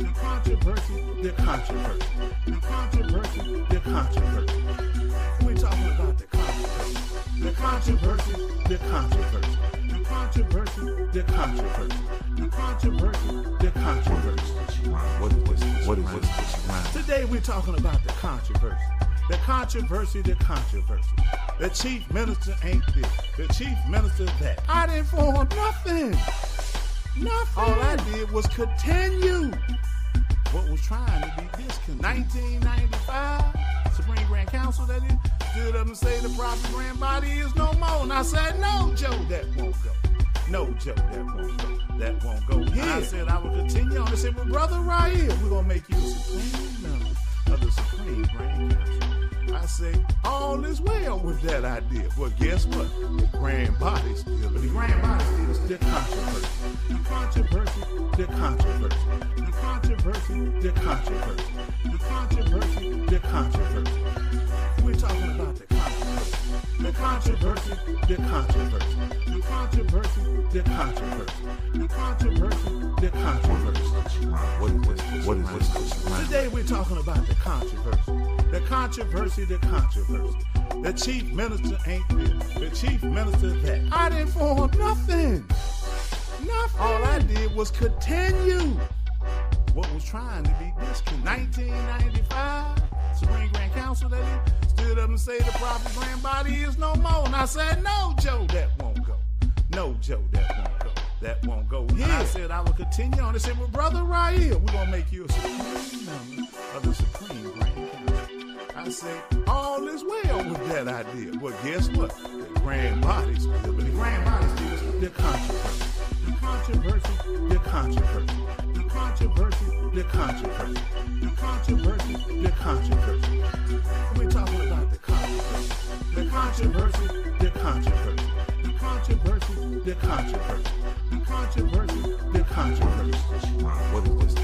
The controversy, the controversy. The controversy, the controversy. We're talking about the controversy. The controversy, the controversy. The controversy, the controversy. The controversy, the controversy. What is this? Today we're talking about the controversy. The controversy, the controversy. The chief minister ain't this. The chief minister that. I didn't form nothing. Nothing. All I did was continue what was trying to be discontinued. 1995, Supreme Grand Council, that is, stood up and say the prophet grand body is no more. And I said, no, Joe, that won't go. No, Joe, that won't go. That won't go here. I said I will continue on. They said, well, brother, right here, we're going to make you a supreme member of the Supreme Grand Council. I say, all is well with that idea. But guess what? The grand body still is. The grand body still is the controversy. The controversy, the controversy. The controversy, the controversy. The controversy, the controversy. We're talking about the controversy. The controversy, the controversy. The controversy, the controversy. The controversy, the controversy. What is this? Today we're talking about the controversy. The controversy, the controversy. The chief minister ain't this. The chief minister that. I didn't form nothing. Nothing. All I did was continue what was trying to be discontinued. 1995, Supreme Grand Council, that is, stood up and say the prophet grand body is no more. And I said, no, Joe, that won't go. No, Joe, that won't go. That won't go here. I said I will continue on. They said, well, brother, right here, we're going to make you a supreme member of the Supreme Grand Council. I said, all is well with that idea. Well, guess what? The grand body still, but the grand body still is the controversy. The controversy, the controversy. The controversy, the controversy. The controversy, the controversy. We're talking about the controversy. The controversy, the controversy. The controversy, the controversy. The controversy, the controversy. What is this?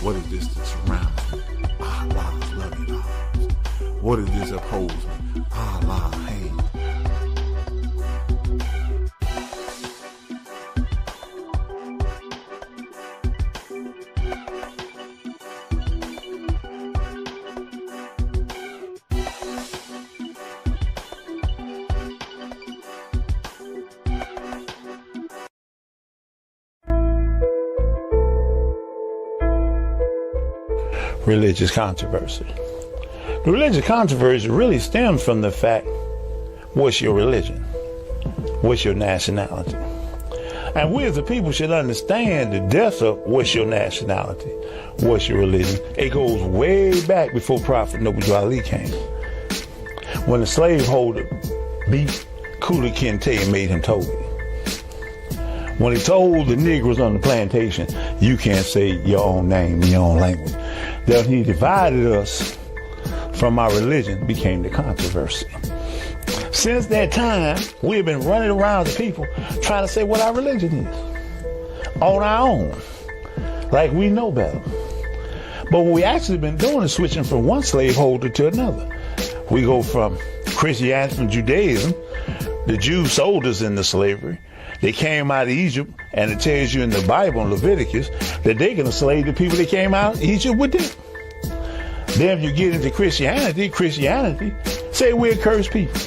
What is this that surrounds me? Allah's loving arms. What is this upholds me? Allah's hand. Religious controversy. The religious controversy really stems from the fact, what's your religion? What's your nationality? And we as a people should understand the depth of what's your nationality, what's your religion. It goes way back before Prophet Noble Ali came. When the slaveholder beat Kuli Kinte and made him Toby. When he told the Negroes on the plantation, you can't say your own name, your own language. That he divided us from our religion became the controversy. Since that time, we have been running around the people trying to say what our religion is on our own, like we know better. But what we actually been doing is switching from one slaveholder to another. We go from Christianity, from Judaism. The Jews sold us into slavery. They came out of Egypt, and it tells you in the Bible, in Leviticus, that they can enslave the people that came out of Egypt with them. Then you get into Christianity say we're cursed people.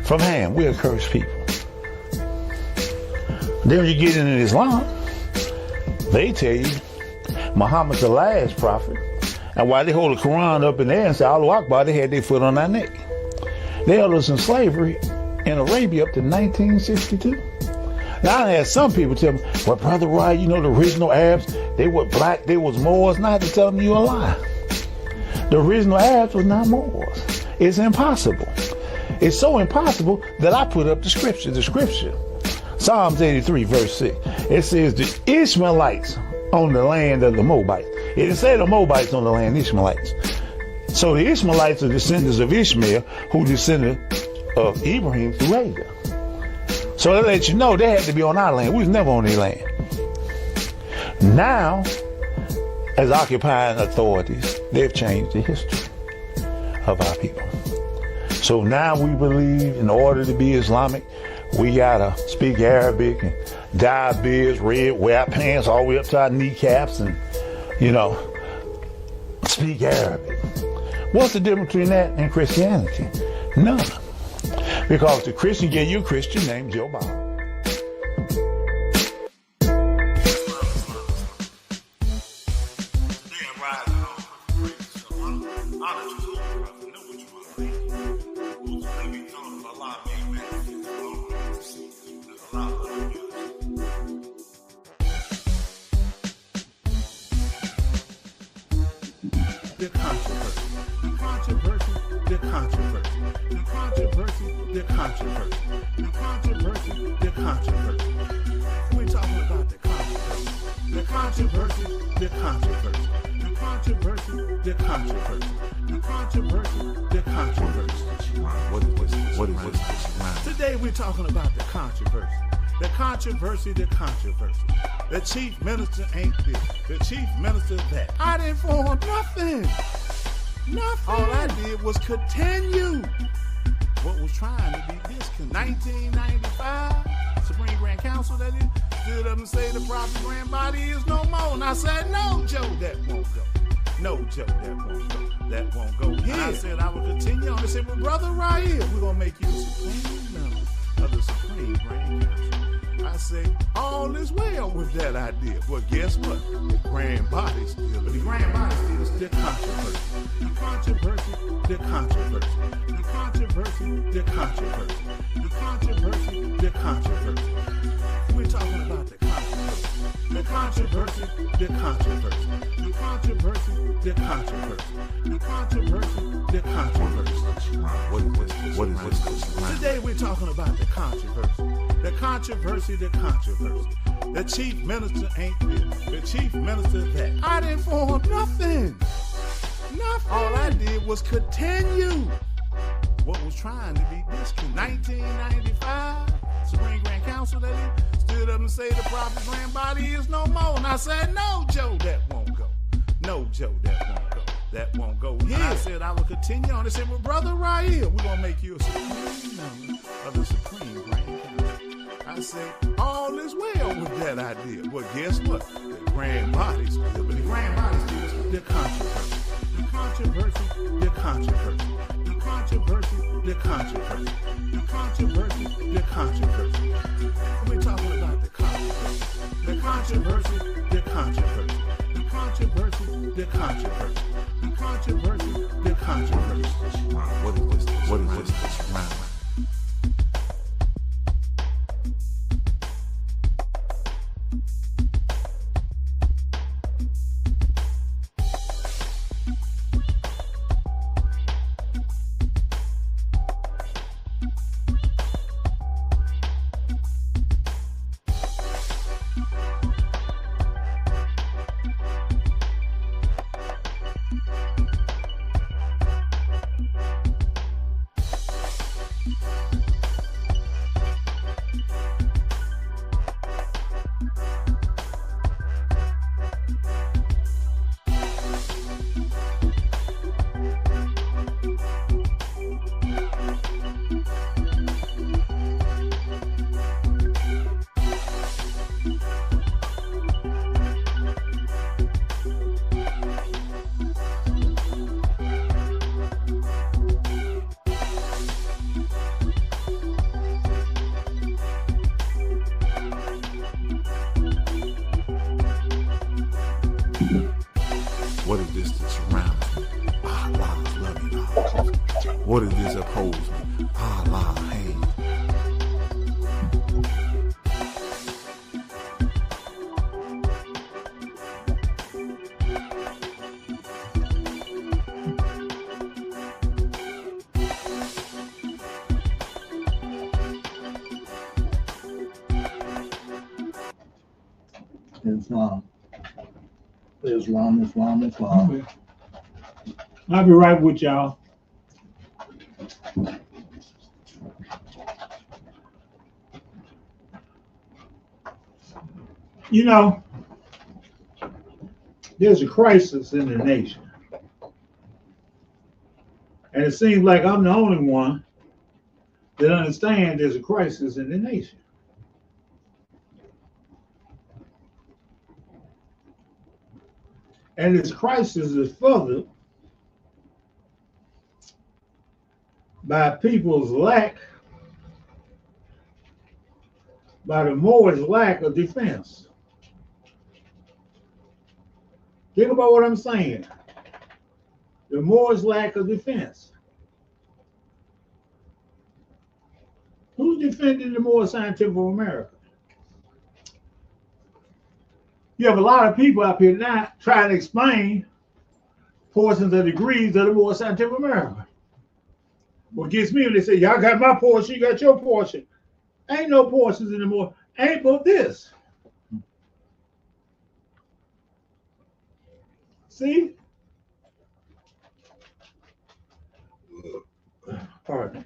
From Ham, we're cursed people. Then you get into Islam, they tell you Muhammad's the last prophet. And while they hold the Quran up in there and say Allahu Akbar, they had their foot on our neck. They held us in slavery in Arabia up to 1962. Now I had some people tell me, well, Brother Wright, you know the original Arabs, they were black, they was Moors. Not to tell them you a lie. The original Arabs was not Moors. It's impossible. It's so impossible that I put up the scripture. Psalms 83 verse 6. It says the Ishmaelites on the land of the Moabites. It didn't say the Moabites on the land of the Ishmaelites. So the Ishmaelites are descendants of Ishmael, who descended of Ibrahim through Hagar. So they let you know they had to be on our land. We was never on their land. Now, as occupying authorities, they've changed the history of our people. So now we believe in order to be Islamic, we gotta speak Arabic and dye beards red, wear our pants all the way up to our kneecaps and, speak Arabic. What's the difference between that and Christianity? None. Because the Christian gave you a Christian named Joe Biden. The controversy. We're talking about the controversy. The controversy. What is this? Today we're talking about the controversy. The controversy. The chief minister ain't this. The chief minister that. I didn't form nothing. All I did was continue what was trying to be discontinued. 1995, Supreme Grand Council that is, stood up and say the prophet grand body is no more. And I said, no, Joe, that won't go. No, Joe, that won't go. That won't go. And I said I would continue on. They said, well, Brother Raheel, we're going to make you the supreme member of the Supreme Grand Council. I say, all is well with that idea. But guess what? The grand body still is the controversy. We're talking about the controversy. The controversy. What is this? Today we're talking about the controversy. The controversy. The chief minister ain't this. The chief minister that. I didn't form nothing. All I did was continue what was trying to be discontinued. 1995, Supreme Grand Council that is, stood up and say the prophet grand body is no more. And I said, no, Joe, that won't go. No, Joe, that won't go. That won't go. And I said I would continue on. They said, well, Brother Raheel, we're going to make you a supreme member of the Supreme Grand Council. I said, all is well with that idea. Well, guess what? The grand body still, but the grand body still is the controversy. We're talking about the controversy. The controversy. What is this? What is this opposement? Allah, hey. Islam. I'll be right with y'all. You know, there's a crisis in the nation. And it seems like I'm the only one that understands there's a crisis in the nation. And this crisis is furthered by people's lack, by the Moors' lack of defense. Think about what I'm saying. The Moors' lack of defense. Who defended the Moor Scientific of America? You have a lot of people up here now trying to explain portions of degrees of the Moor Scientific of America. What gets me when they say, y'all got my portion, you got your portion. Ain't no portions anymore. Ain't but this. See? Pardon.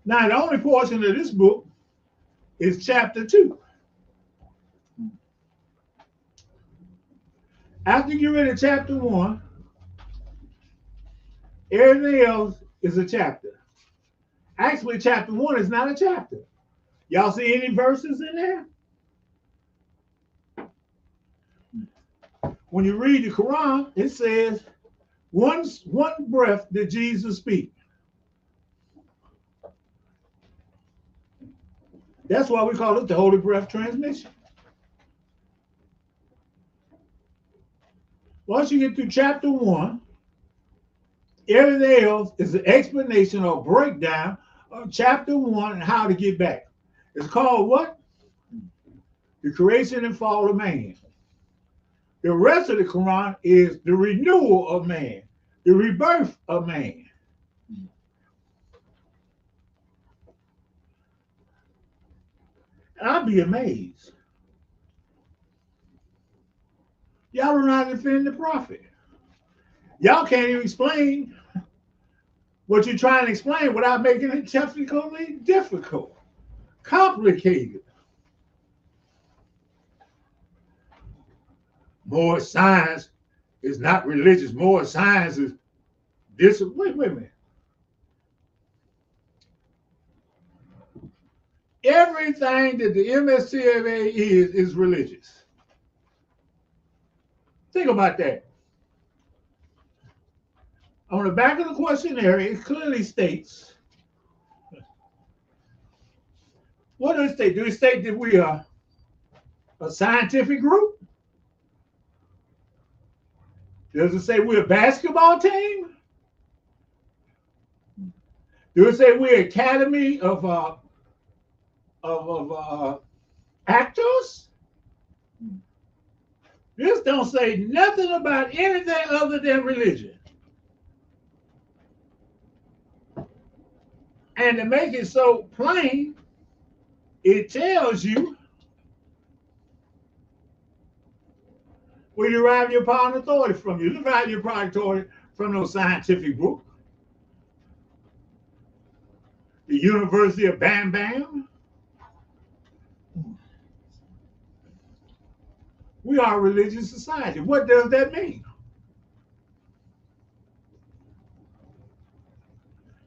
Now, the only portion of this book is chapter 2. After you get rid of chapter 1, everything else is a chapter. Actually, chapter 1 is not a chapter. Y'all see any verses in there? When you read the Quran, it says, one breath did Jesus speak. That's why we call it the Holy Breath Transmission. Once you get through chapter 1, everything else is an explanation or breakdown of chapter 1 and how to get back. It's called what? The creation and fall of man. The rest of the Quran is the renewal of man, the rebirth of man. And I'd be amazed. Y'all don't know how to defend the prophet. Y'all can't even explain what you're trying to explain without making it technically difficult, complicated. More science is not religious. More science is this. Wait a minute. Everything that the MSCFA is religious. Think about that. On the back of the questionnaire, it clearly states, what does it state? Do it state that we are a scientific group? Does it say we're a basketball team? Does it say we're an academy of actors? This don't say nothing about anything other than religion. And to make it so plain, it tells you where you derive your power and authority from. You derive your power and authority from no scientific book. The University of Bam Bam. We are a religious society. What does that mean?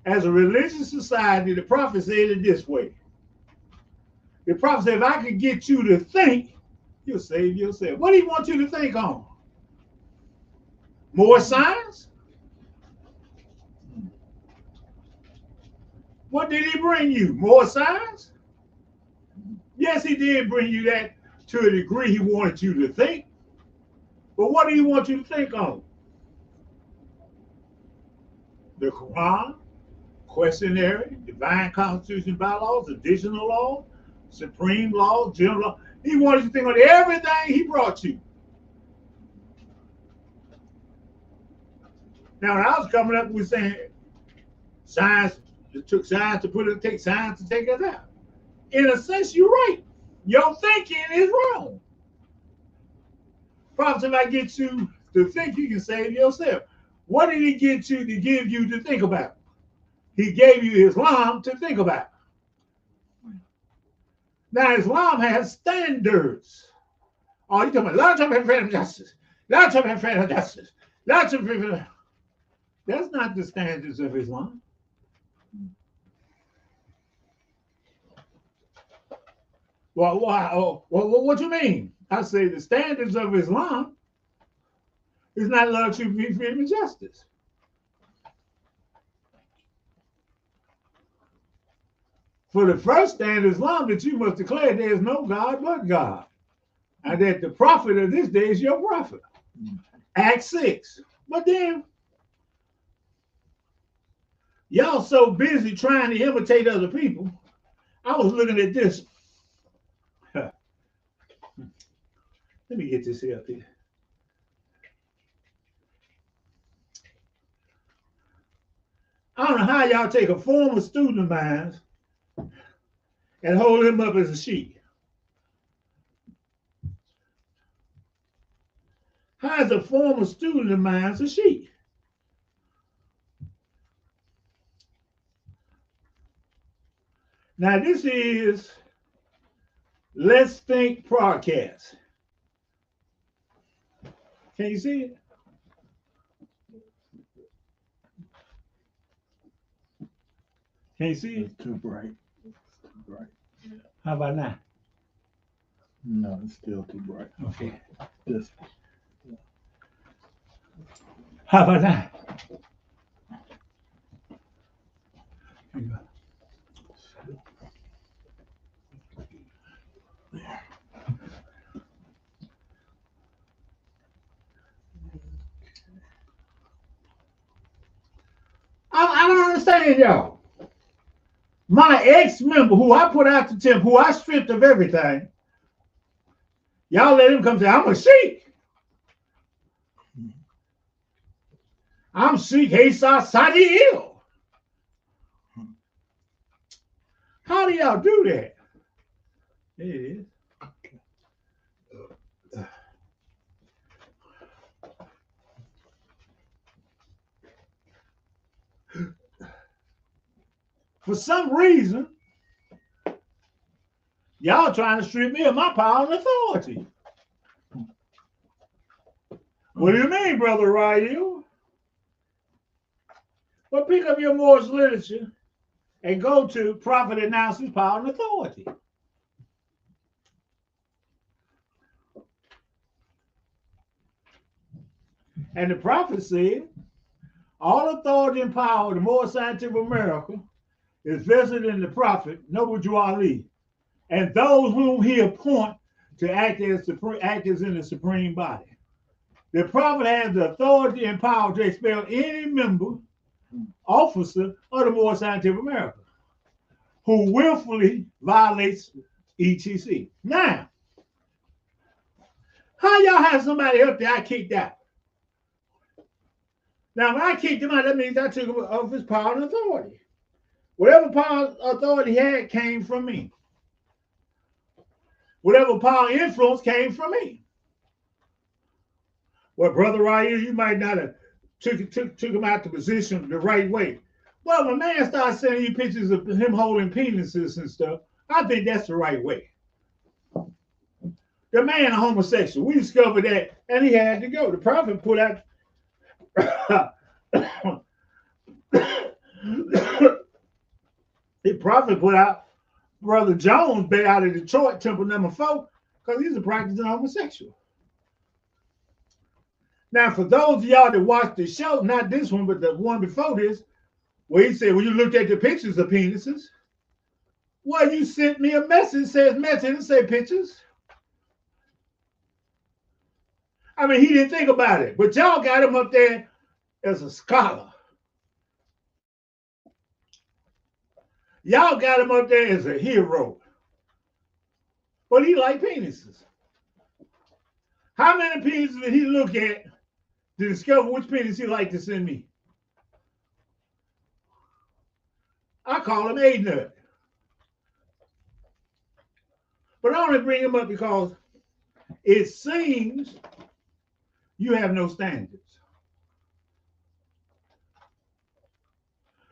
As a religious society, the prophet said it this way. The prophet said, if I could get you to think, you'll save yourself. What do you want you to think on? More science? What did he bring you? More science? Yes, he did bring you that to a degree he wanted you to think. But what do he want you to think on? the Quran, questionary, divine constitution bylaws, additional law, supreme law, general law. He wanted you to think on everything he brought you. Now, when I was coming up, we were saying science, it took science to take science to take us out. In a sense, you're right. Your thinking is wrong. Perhaps if I get you to think, you can save yourself. What did he get you to give you to think about? He gave you Islam to think about. Now, Islam has standards. Oh, you're talking about large of freedom of justice. Large of freedom of justice. Large of freedom. That's not the standards of Islam. Well, what you mean? I say the standards of Islam is not love, truth, freedom, and justice. For the first stand of Islam, that you must declare there is no God but God, and that the prophet of this day is your prophet. Acts 6. But then, y'all so busy trying to imitate other people. I was looking at this. Let me get this here up here. I don't know how y'all take a former student of mine and hold him up as a sheep. How is a former student of mine a sheep? Now, this is Let's Think podcast. Can you see it? Can you see it? It's too bright. It's too bright. How about now? No, it's still too bright. Okay. Just How about that? There you go. I don't understand y'all. My ex-member who I put out to temp, who I stripped of everything, y'all let him come say, I'm a sheik. I'm Sheikh Asa Sadiq. How do y'all do that? There it is. For some reason, y'all trying to strip me of my power and authority. What do you mean, Brother Ryu? Well, pick up your Moorish literature and go to Prophet Announces Power and Authority. And the prophet said, all authority and power of the Moorish scientific America is vested in the prophet, Noble Drew Ali, and those whom he appoint to act as in the supreme body. The prophet has the authority and power to expel any member, officer of the Moorish scientific America who willfully violates ETC. Now, how y'all have somebody up there I kicked out? Now, when I kicked him out, that means I took him off his power and authority. Whatever power authority he had came from me. Whatever power influence came from me. Well, Brother Ryu, you might not have took him out the position the right way. Well, when man starts sending you pictures of him holding penises and stuff, I think that's the right way. The man a homosexual. We discovered that, and he had to go. The prophet put out the prophet put out Brother Jones back out of Detroit, Temple No. 4, because he's a practicing homosexual. Now, for those of y'all that watched the show, not this one, but the one before this, where he said, when you looked at the pictures of penises, well, you sent me a message, says message, and say pictures. I mean, he didn't think about it, but y'all got him up there as a scholar. Y'all got him up there as a hero. But he like penises. How many penises did he look at to discover which penis he liked to send me? I call him A Nut. But I only bring him up because it seems you have no standards.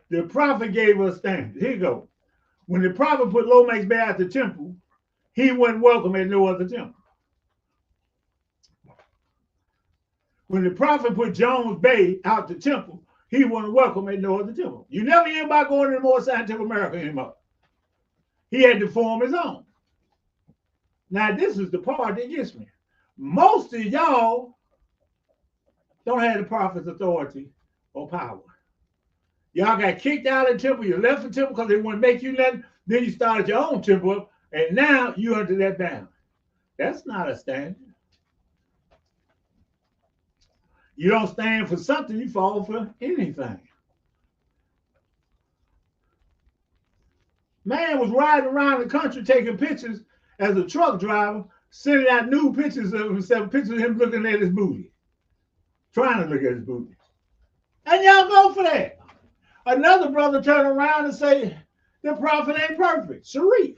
The prophet gave us standards. Here you go. When the prophet put Lomax Bear at the temple, he wasn't welcome at no other temple. When the prophet put Jones Bay out the temple, he wasn't welcome at no other temple. You never hear about going to the More Scientific America anymore. He had to form his own. Now, this is the part that gets me. Most of y'all don't have the prophet's authority or power. Y'all got kicked out of the temple. You left the temple because they wouldn't make you nothing. Then you started your own temple, and now you're under that ban. That's not a standard. You don't stand for something, you fall for anything. Man was riding around the country taking pictures as a truck driver, sending out new pictures of himself, pictures of him looking at his booty, trying to look at his booty. And y'all go for that. Another brother turned around and say, the prophet ain't perfect. Sharif.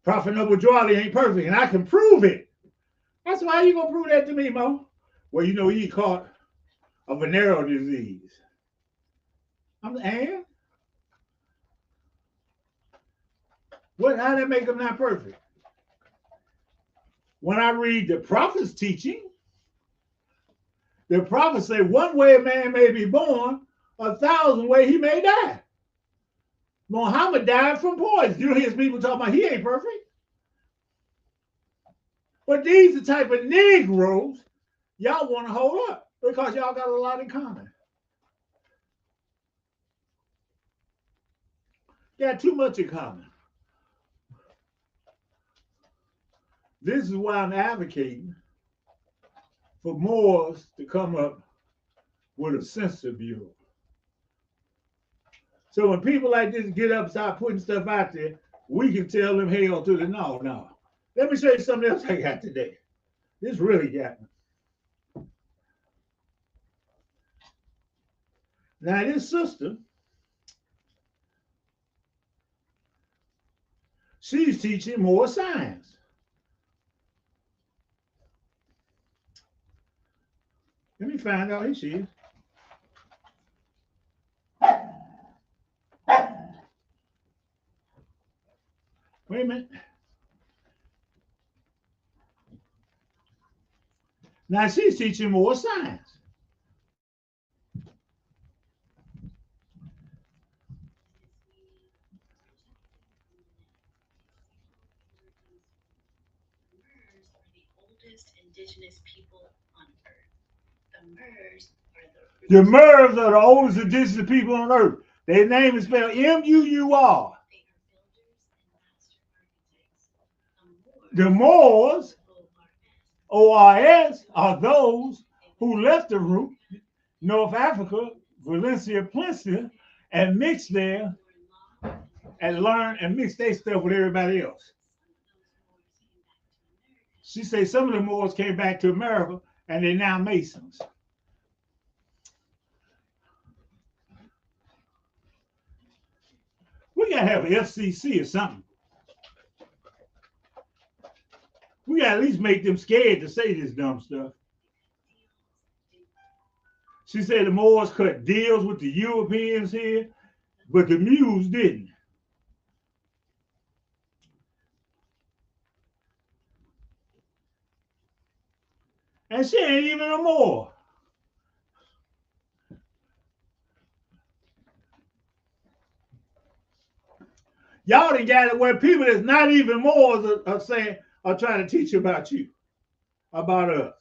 Prophet Noble Drawley ain't perfect, and I can prove it. I said, how you gonna prove that to me, Mo? Well, you know, he caught a venereal disease. And? What? How that make him not perfect? When I read the prophet's teaching, the prophet say one way a man may be born, 1,000 ways he may die. Muhammad died from poison. You don't hear people talking about he ain't perfect. But these are the type of Negroes y'all want to hold up because y'all got a lot in common. Got too much in common. This is why I'm advocating for Moors to come up with a census bureau. So when people like this get up and start putting stuff out there, we can tell them hell to the no. Let me show you something else I got today. This really got me. Now this sister, she's teaching more science. Let me find out. Here she is. Wait a minute. Now she's teaching more science. Indigenous people on Earth. The Murs are the oldest indigenous people on Earth. Their name is spelled M-U-U-R. The Moors, O-R-S, are those who left the root, North Africa, Valencia, Plencia, and mixed there and learned and mixed their stuff with everybody else. She said some of the Moors came back to America and they're now Masons. We gotta have an FCC or something. We gotta at least make them scared to say this dumb stuff. She said the Moors cut deals with the Europeans here, but the Moors didn't. And she ain't even a Moor. Y'all done got it where people that's not even Moors are saying, are trying to teach about you, about us.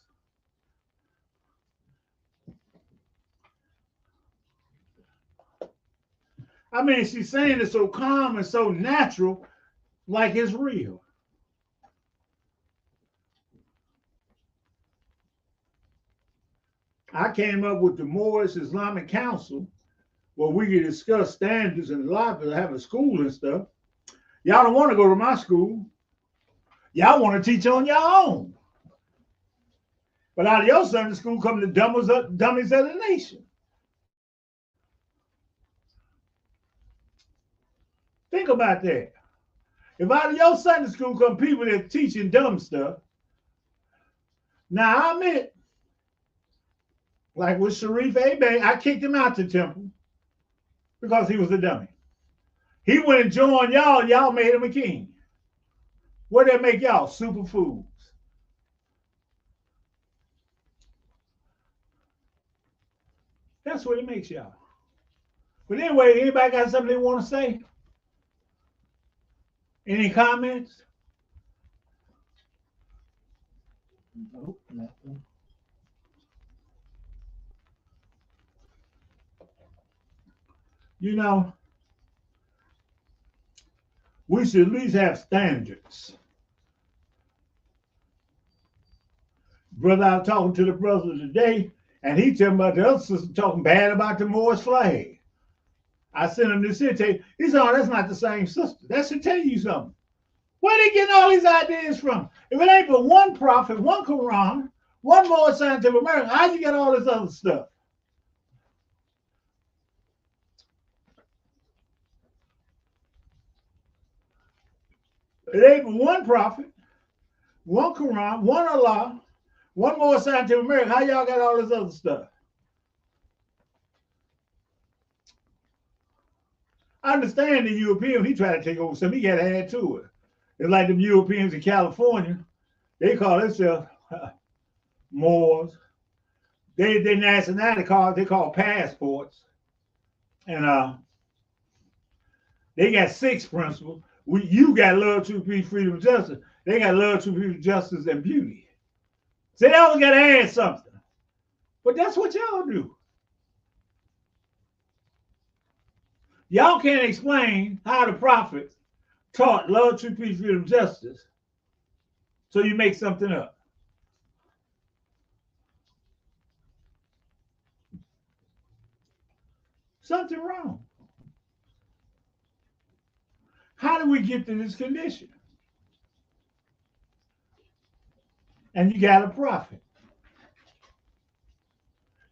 I mean, she's saying it so calm and so natural, like it's real. I came up with the Moorish Islamic Council where we can discuss standards and a lot of having school and stuff. Y'all don't want to go to my school. Y'all want to teach on your own. But out of your Sunday school come the dummies of the nation. Think about that. If out of your Sunday school come people that are teaching dumb stuff, now I admit, like with Sharif Abe, I kicked him out the temple because he was a dummy. He went and joined y'all, y'all made him a king. What did that make y'all? Super fools. That's what it makes y'all. But anyway, anybody got something they want to say? Any comments? Nope, nothing. You know, we should at least have standards. Brother, I was talking to the brother today, and he telling about the other sister talking bad about the Moorish flag. I sent him this here tape. He said, oh, that's not the same sister. That should tell you something. Where they getting all these ideas from? If it ain't but one prophet, one Quran, one more scientific American, how you get all this other stuff? It ain't but one prophet, one Quran, one Allah, one more scientific American. How y'all got all this other stuff? I understand the European, he tried to take over something, he got to add to it. It's like them Europeans in California, they call themselves Moors. They nationality cards, they call passports. And they got 6 principles. You got love, truth, peace, freedom, and justice. They got love, truth, peace, justice, and beauty. So they always got to add something. But that's what y'all do. Y'all can't explain how the prophets taught love, truth, peace, freedom, justice. So you make something up. Something wrong. How do we get to this condition? And you got a prophet.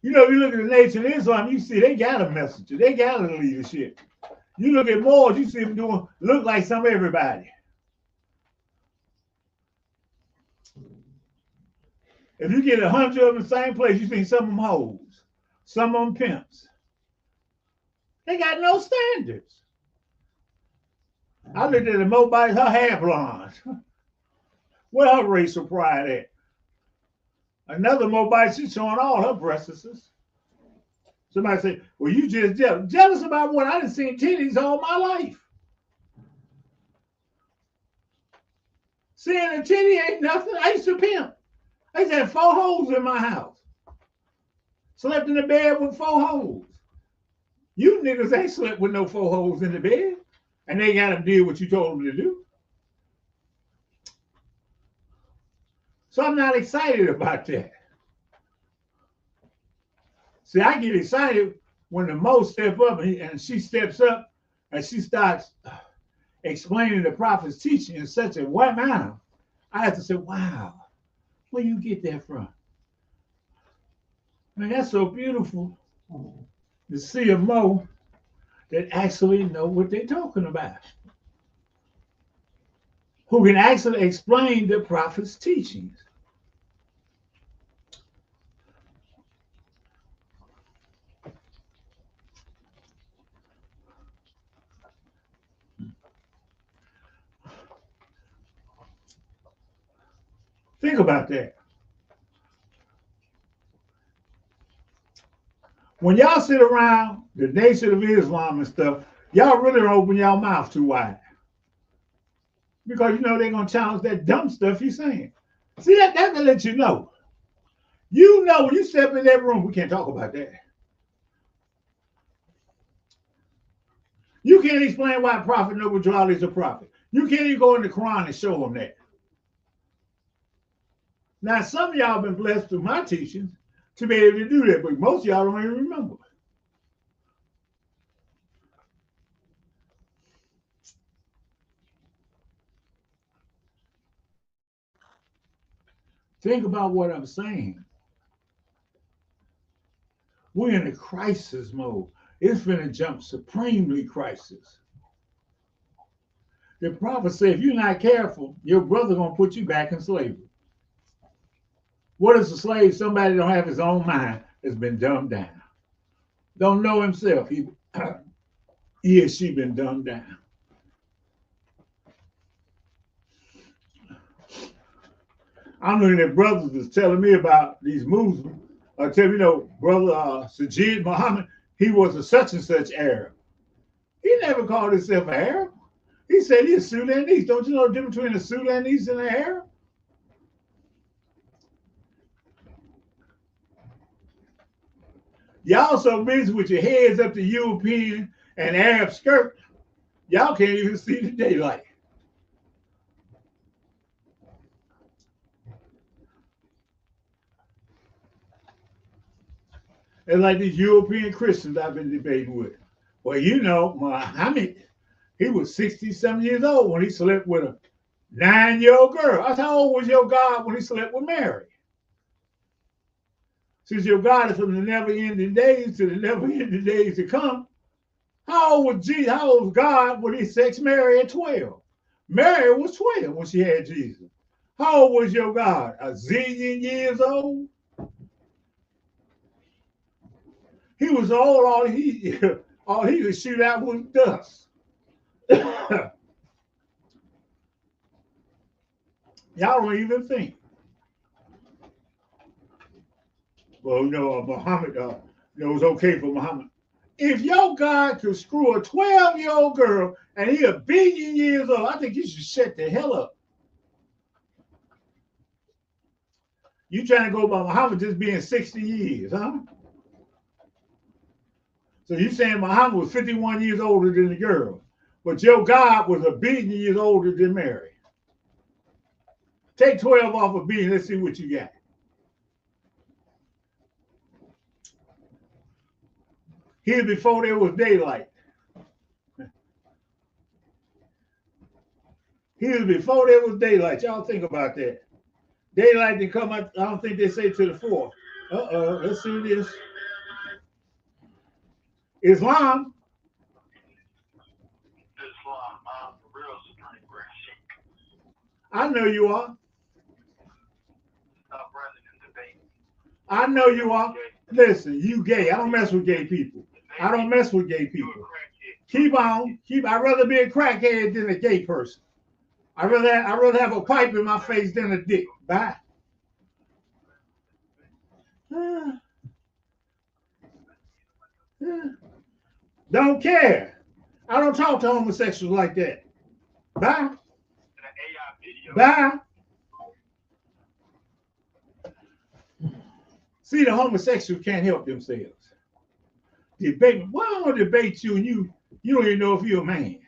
You know, you look at the Nation of Islam, you see they got a messenger. They got a leadership. You look at Moors, you see them look like some everybody. If you get 100 of them in the same place, you see some of them hoes, some of them pimps. They got no standards. I looked at the Moabite, her hair blonde. Where her racial pride at? Another Moabite, she's showing all her breasts. Somebody say, well, you just jealous. Jealous about what? I done seen titties all my life. Seeing a titty ain't nothing. I used to pimp. I used to have 4 holes in my house. Slept in the bed with 4 holes. You niggas ain't slept with no 4 holes in the bed. And they got to do what you told them to do. So I'm not excited about that. See, I get excited when the Mo step up and she steps up and she starts explaining the prophet's teaching in such a manner. I have to say, wow, where you get that from? Man, that's so beautiful to see a Mo that actually know what they're talking about. Who can actually explain the prophet's teachings. Think about that. When y'all sit around the Nation of Islam and stuff, y'all really don't open y'all mouth too wide. Because you know they're going to challenge that dumb stuff you're saying. See, that to let you know. You know when you step in that room, we can't talk about that. You can't explain why Prophet Noble Jawali is a prophet. You can't even go in the Quran and show them that. Now, some of y'all been blessed through my teachings to be able to do that, but most of y'all don't even remember. Think about what I'm saying. We're in a crisis mode. It's finna jump supremely crisis. The prophet said, if you're not careful, your brother gonna put you back in slavery. What is a slave? Somebody don't have his own mind, has been dumbed down. Don't know himself. He or she been dumbed down. I know that brothers was telling me about these Muslims. Tell me, brother Sajid Muhammad, he was a such and such Arab. He never called himself an Arab. He said he's Sudanese. Don't you know the difference between a Sudanese and an Arab? Y'all so busy with your heads up to European and Arab skirt, y'all can't even see the daylight. It's like these European Christians I've been debating with. Well, Muhammad, he was 60-some years old when he slept with a 9-year-old girl. I said, how old was your God when he slept with Mary? Since your God is from the never-ending days to the never-ending days to come, how old was Jesus? How old was God when he sexed Mary at 12? Mary was 12 when she had Jesus. How old was your God? A zillion years old? He was old. All he could shoot out was dust. Y'all don't even think. Well, Muhammad, it was okay for Muhammad. If your God could screw a 12-year-old girl and he 1 billion years old, I think you should shut the hell up. You trying to go by Muhammad just being 60 years, huh? So you saying Muhammad was 51 years older than the girl, but your God was 1 billion years older than Mary. Take 12 off 1 billion, let's see what you got. Here before there was daylight. Here before there was daylight. Y'all think about that. Daylight didn't come out, I don't think they say to the 4th. Let's see this. Islam. I know you are. I know you are. Listen, you gay. I don't mess with gay people. I don't mess with gay people. Keep on. I'd rather be a crackhead than a gay person. I'd rather have a pipe in my face than a dick. Bye. Don't care. I don't talk to homosexuals like that. Bye. Bye. See, the homosexuals can't help themselves. Debate. Why don't I debate you and you don't even know if you're a man?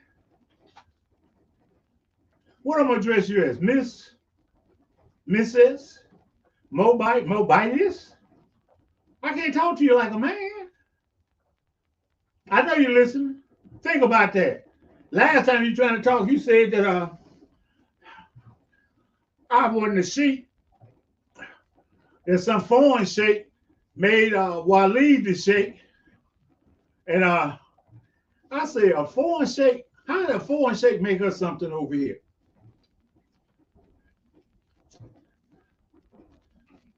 What I'm gonna address you as? Miss, Mrs., Mobitus? I can't talk to you like a man. I know you listen. Think about that. Last time you trying to talk, you said that I wasn't a sheep. There's some foreign sheikh made Waleed the sheikh. And I say a foreign sheikh, how did a foreign sheikh make us something over here?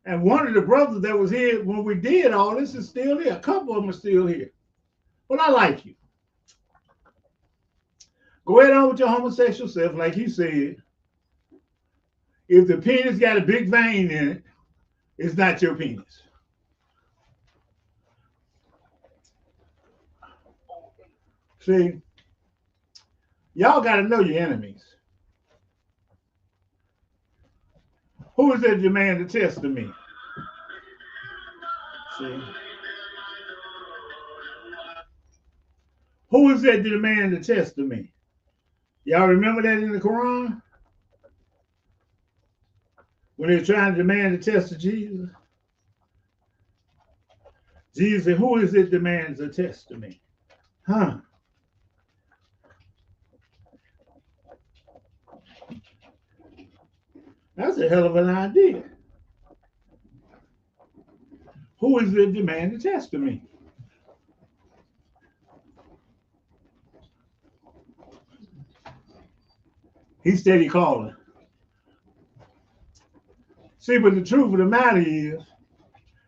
And one of the brothers that was here when we did all this is still here. A couple of them are still here. But I like you. Go ahead on with your homosexual self, like you said. If the penis got a big vein in it, it's not your penis. See, y'all got to know your enemies. Who is that demand to test of me? See? Who is that demand to test of me? Y'all remember that in the Quran? When they're trying to demand the test of Jesus? Jesus said, who is it demands a test of me? Huh? That's a hell of an idea. Who is the demand to test me? He steady calling. See, but the truth of the matter is,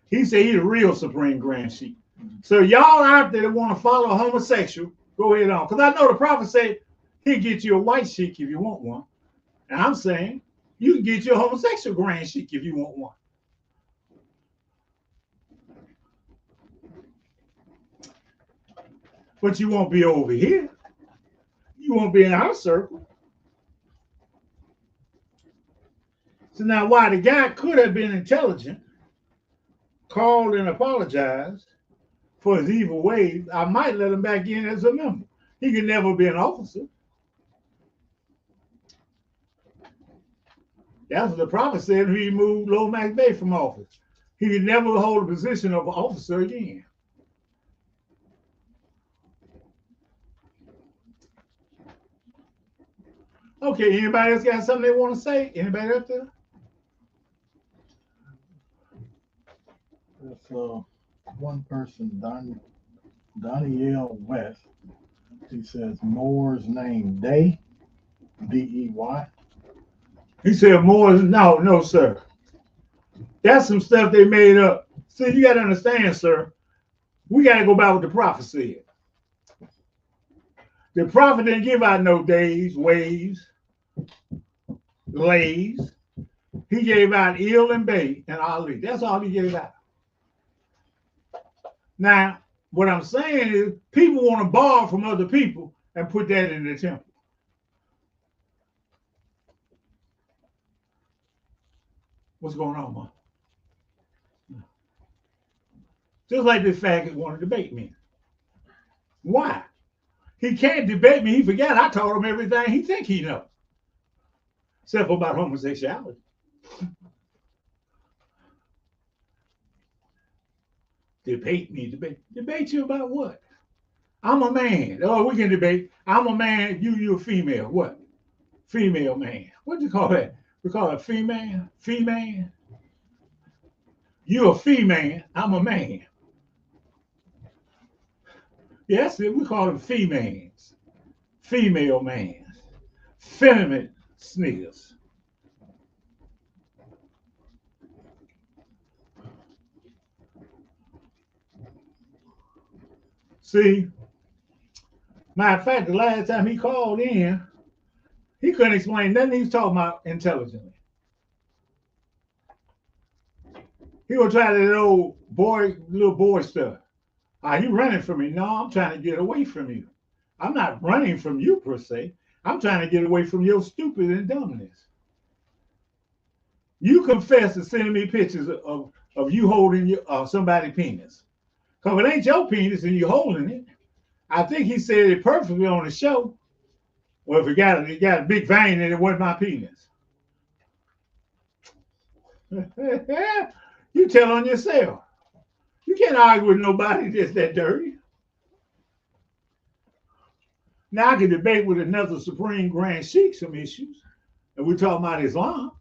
he said he's a real supreme grand sheik. So y'all out there that want to follow a homosexual, go ahead on. Because I know the prophet said he'll get you a white sheik if you want one. And I'm saying you can get you a homosexual grand sheik if you want one. But you won't be over here. You won't be in our circle. So now, while the guy could have been intelligent, called and apologized for his evil ways, I might let him back in as a member. He could never be an officer. That's what the prophet said when he removed Lomax Bey from office. He could never hold a position of an officer again. Okay, anybody else got something they want to say? Anybody up there? There's one person, Danielle West. He says Moore's name Day, D-E-Y. He said more. No, sir. That's some stuff they made up. See, you got to understand, sir. We got to go by what the prophet said. The prophet didn't give out no days, ways, lays. He gave out Il and Bay and Ali. That's all he gave out. Now, what I'm saying is people want to borrow from other people and put that in the temple. What's going on, man? Just like this faggot want to debate me. Why? He can't debate me. He forgot I told him everything he think he knows. Except for about homosexuality. Debate me. Debate you about what? I'm a man. Oh, we can debate. I'm a man. You a female. What? Female man. What do you call that? We call it female. Female. You a female. I'm a man. Yes, we call them females. Female man. Feminine sneakers. See, matter of fact, the last time he called in, he couldn't explain nothing he was talking about intelligently. He was trying that old boy, little boy stuff. You running from me? No, I'm trying to get away from you. I'm not running from you per se. I'm trying to get away from your stupid and dumbness. You confess to sending me pictures of you holding your somebody's penis. Because if it ain't your penis and you're holding it, I think he said it perfectly on the show. Well, if it got a big vein and it wasn't my penis. You tell on yourself. You can't argue with nobody that's that dirty. Now I can debate with another Supreme Grand Sheik some issues, and we're talking about Islam.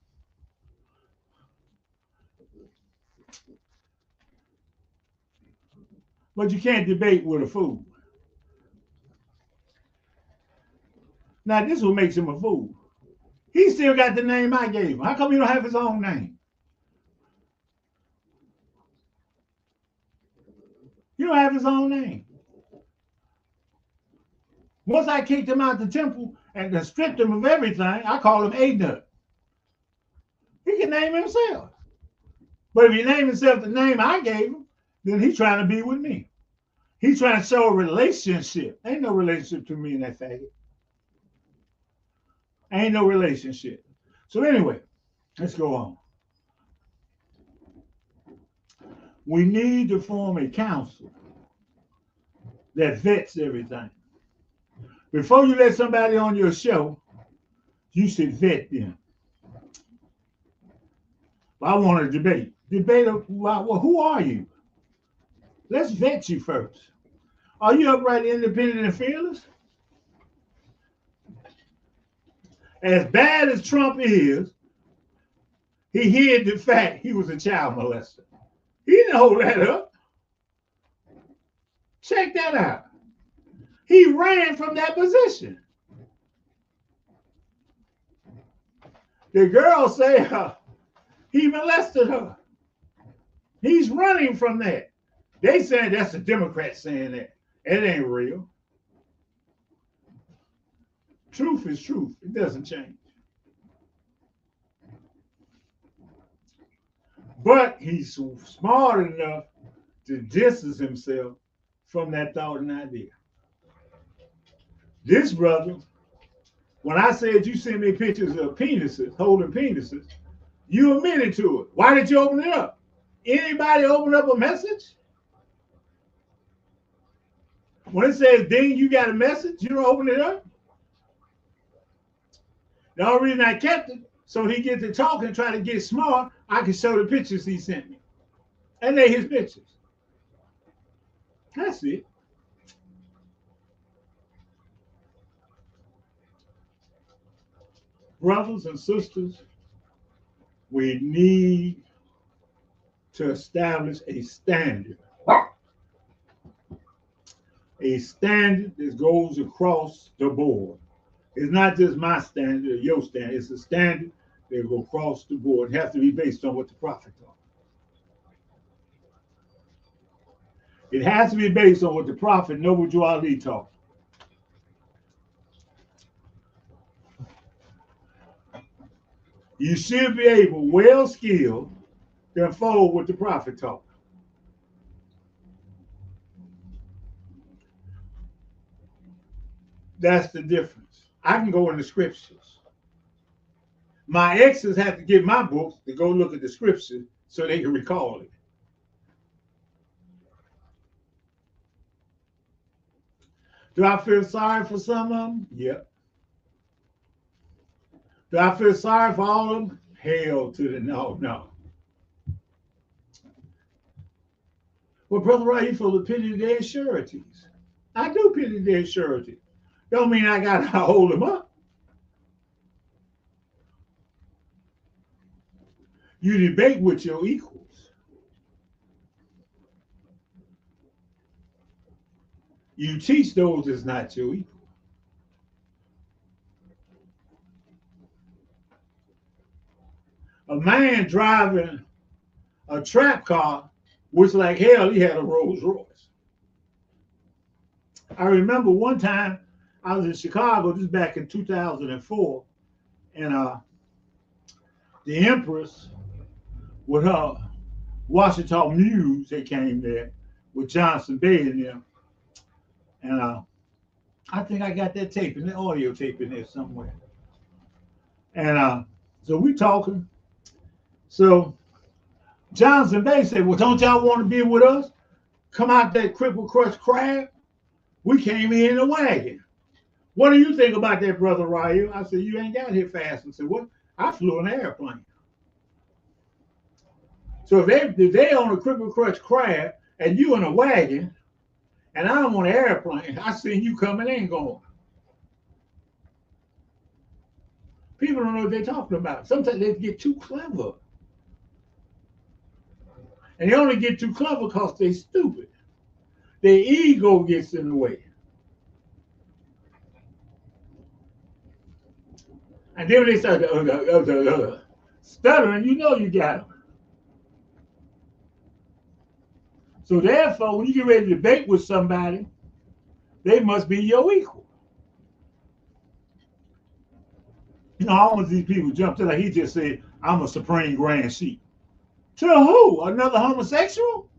But you can't debate with a fool. Now this is what makes him a fool. He still got the name I gave him. How come he don't have his own name? He don't have his own name. Once I kicked him out the temple and stripped him of everything, I call him A-Nut. He can name himself. But if he named himself the name I gave him, then he's trying to be with me. He's trying to show a relationship. Ain't no relationship to me and that faggot. Ain't no relationship. So anyway, let's go on. We need to form a council that vets everything. Before you let somebody on your show, you should vet them. I want to debate. Well, who are you? Let's vet you first. Are you upright, independent, and fearless? As bad as Trump is, he hid the fact he was a child molester. He didn't hold that up. Check that out. He ran from that position. The girl say he molested her. He's running from that. They saying that's the Democrats saying that. It ain't real. Truth is truth. It doesn't change. But he's smart enough to distance himself from that thought and idea. This brother, when I said you send me pictures of penises, holding penises, you admitted to it. Why did you open it up? Anybody open up a message? When it says ding, you got a message, you don't open it up? The only reason I kept it, so he get to talk and try to get smart, I can show the pictures he sent me. And they're his pictures. That's it. Brothers and sisters, we need to establish a standard. A standard that goes across the board. It's not just my standard or your standard. It's a standard that will go across the board. It has to be based on what the prophet taught. It has to be based on what the prophet Noble Drew Ali taught. You should be able, well skilled, to unfold what the prophet taught. That's the difference. I can go in the scriptures. My exes have to get my books to go look at the scriptures so they can recall it. Do I feel sorry for some of them? Yep. Do I feel sorry for all of them? Hell to the no. Well, Brother Wright, you feel the pity of their sureties. I do pity their surety. Don't mean I got to hold them up. You debate with your equals. You teach those that's not your equal. A man driving a trap car, which like hell, he had a Rolls Royce. I remember one time I was in Chicago, this is back in 2004, and the Empress with her Washington Muse, they came there with Johnson Bay in them. And I think I got that tape, the audio tape in there somewhere. And so we talking. So Johnson Bay said, well, don't y'all want to be with us? Come out that cripple crush crab. We came here in a wagon. What do you think about that, Brother Ryu? I said, you ain't got here fast. I said, what? I flew an airplane. So if they on a cripple crush crab and you in a wagon, and I don't want an airplane, I seen you coming and going. People don't know what they're talking about. Sometimes they get too clever. And they only get too clever because they're stupid. Their ego gets in the way. And then when they start stuttering, you know you got them. So therefore, when you get ready to debate with somebody, they must be your equal. You know, all of these people jumped in, like he just said, I'm a supreme grand sheep. To who? Another homosexual?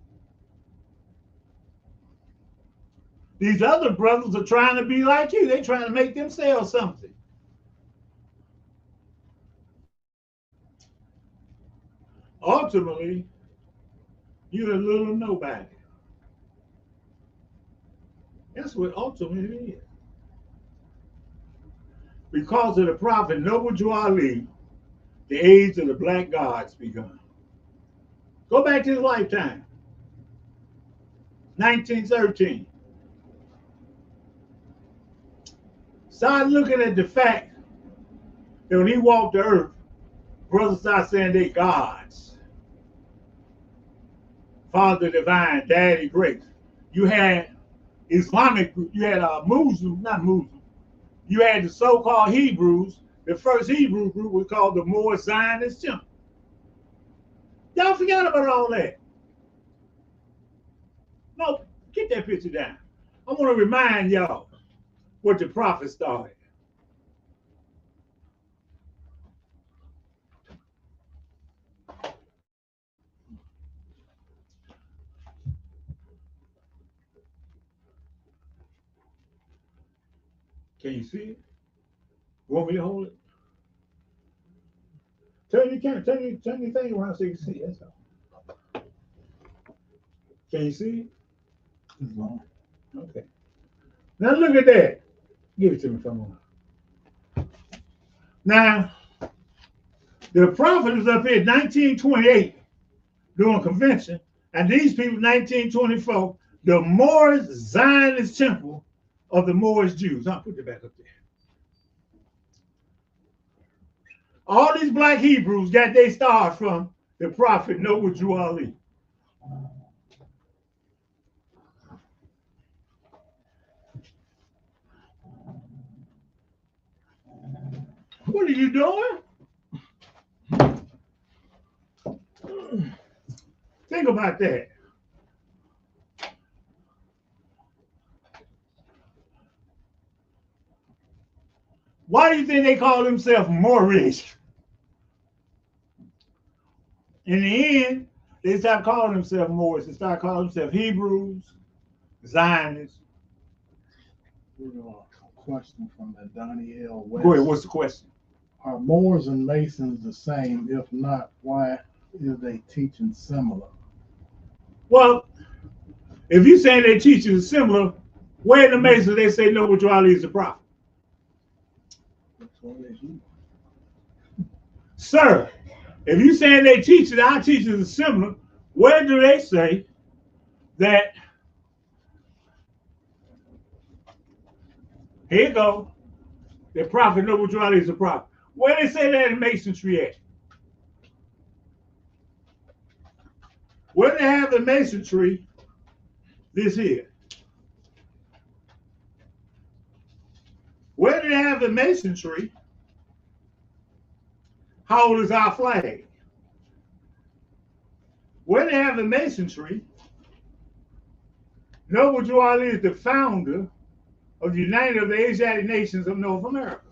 These other brothers are trying to be like you. They're trying to make themselves something. Ultimately, you're a little nobody. That's what ultimately it is. Because of the prophet Noble Drew Ali, the age of the black gods begun. Go back to his lifetime. 1913. Start looking at the fact that when he walked the earth, brothers start saying they gods. Father Divine, Daddy Grace. You had Islamic group. You had Muslim, not Muslim. You had the so-called Hebrews. The first Hebrew group was called the Moorish Zionist Temple. Y'all forgot about all that. No, get that picture down. I want to remind y'all what the prophet started. Can you see it? Want me to hold it? Turn your camera, turn your thing around so you can see it. That's all. Can you see it? Okay. Now look at that. Give it to me, come on. Now, the prophet was up here in 1928 doing convention, and these people, 1924, the Moorish Zionist Temple of the Moorish Jews. I'll put it back up there. All these black Hebrews got their stars from the prophet Noble Drew Ali. What are you doing? Think about that. Why do you think they call themselves Moorish? In the end, they stopped calling themselves Moorish. They started calling themselves Hebrews, Zionists. A question from the Donnie L. West. Go ahead, what's the question? Are Moors and Masons the same? If not, why is they teaching similar? Well, if you say they're teaching similar, where in the Masons they say Noble Drew Ali is the prophet? That's what they do. Sir, if you saying they teach it, our teachers are similar, where do they say that, here you go, the prophet Noble Drew Ali is the prophet? Where they say that in Masonry at? Where they have the Masonry, this here. Where do they have the Masonry? How old is our flag? Where they have the Masonry, Noble Drew Ali is the founder of the United of the Asiatic Nations of North America.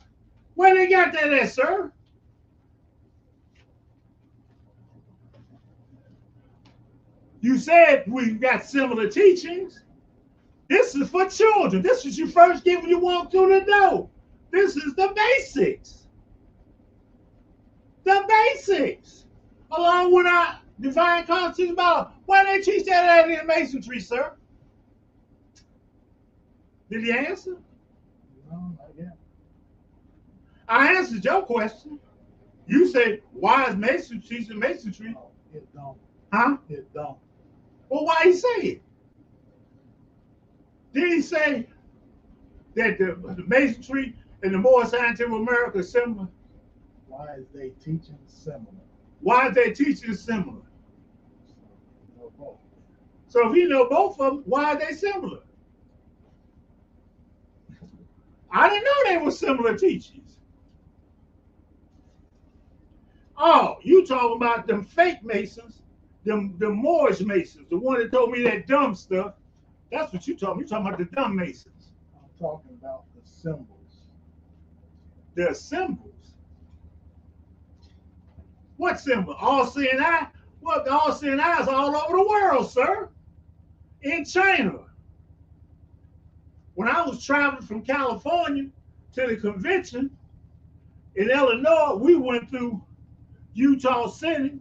Where they got that at, sir? You said we've got similar teachings. This is for children. This is you first get when you walk through the door. This is the basics. The basics. Along with our divine constitution about why they teach that in Masonry, sir? Did he answer? No, not yet. I answered your question. You said, why is Masonry teaching Masonry? No, it don't. Huh? It don't. Well, why he say it? Did he say that the Masonry and the Moorish Scientific America are similar? Why is they teaching similar? Why is they teaching similar? No both. So if you know both of them, why are they similar? I didn't know they were similar teachings. Oh, you talking about them fake Masons, them Moorish Masons, the one that told me that dumb stuff. That's what you talking. You talking about the dumb Masons. I'm talking about the symbols. The symbols. What symbol? All-seeing eye? Well, the all-seeing eye is all over the world, sir. In China. When I was traveling from California to the convention in Illinois, we went through Utah City,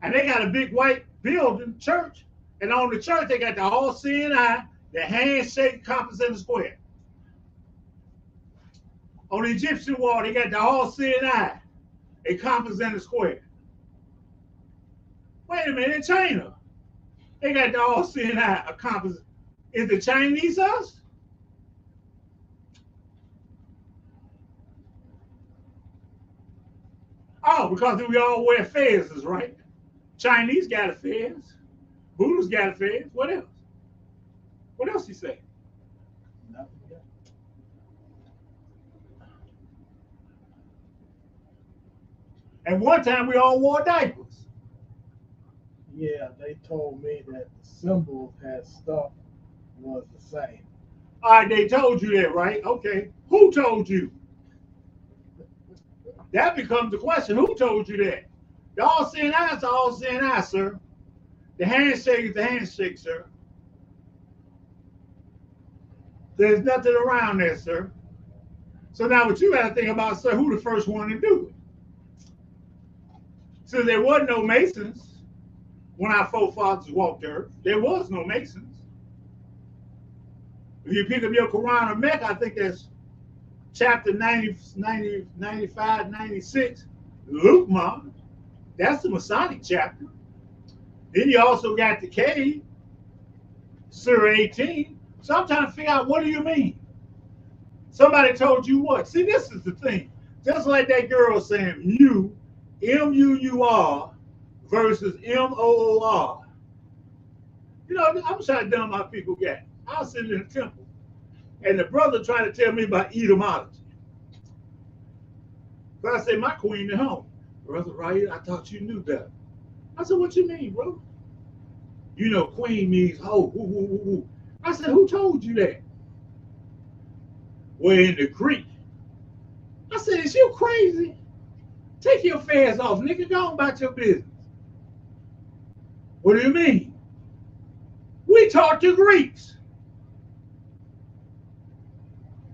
and they got a big white building, church, and on the church they got the all-seeing eye, the handshake, compass, and the square. On the Egyptian wall, they got the all-seeing eye, a compass, and a square. Wait a minute, in China, they got the all-seeing eye, a compass. Is the Chinese us? Oh, because we all wear fezzes, right? Chinese got a fez. Hooters got a fence. What else? What else he say? Nothing yet. And one time we all wore diapers. Yeah, they told me that the symbols had stuff was the same. All right, they told you that, right? Okay. Who told you? That becomes the question. Who told you that? The all-seeing eye is the all-seeing eye, sir. The handshake is the handshake, sir. There's nothing around there, sir. So now what you got to think about, sir, who the first one to do it? So there wasn't no Masons when our forefathers walked the earth. There was no Masons. If you pick up your Quran of Mecca, I think that's chapter 90, 95, 96, Luqman. That's the Masonic chapter. Then you also got the cave, Surah 18. So I'm trying to figure out, what do you mean? Somebody told you what? See, this is the thing. Just like that girl saying mu, M-U-U-R versus M-O-O-R. You know, I'm trying to dumb my people get. I was sitting in the temple, and the brother trying to tell me about etymology. But I said, my queen at home. Brother Wright, I thought you knew that. I said, what you mean, bro? You know, queen means hoe. Woo, woo, woo, woo. I said, who told you that? Well, in the Greek. I said, is you crazy? Take your fast off, nigga. Go on about your business. What do you mean? We taught the Greeks.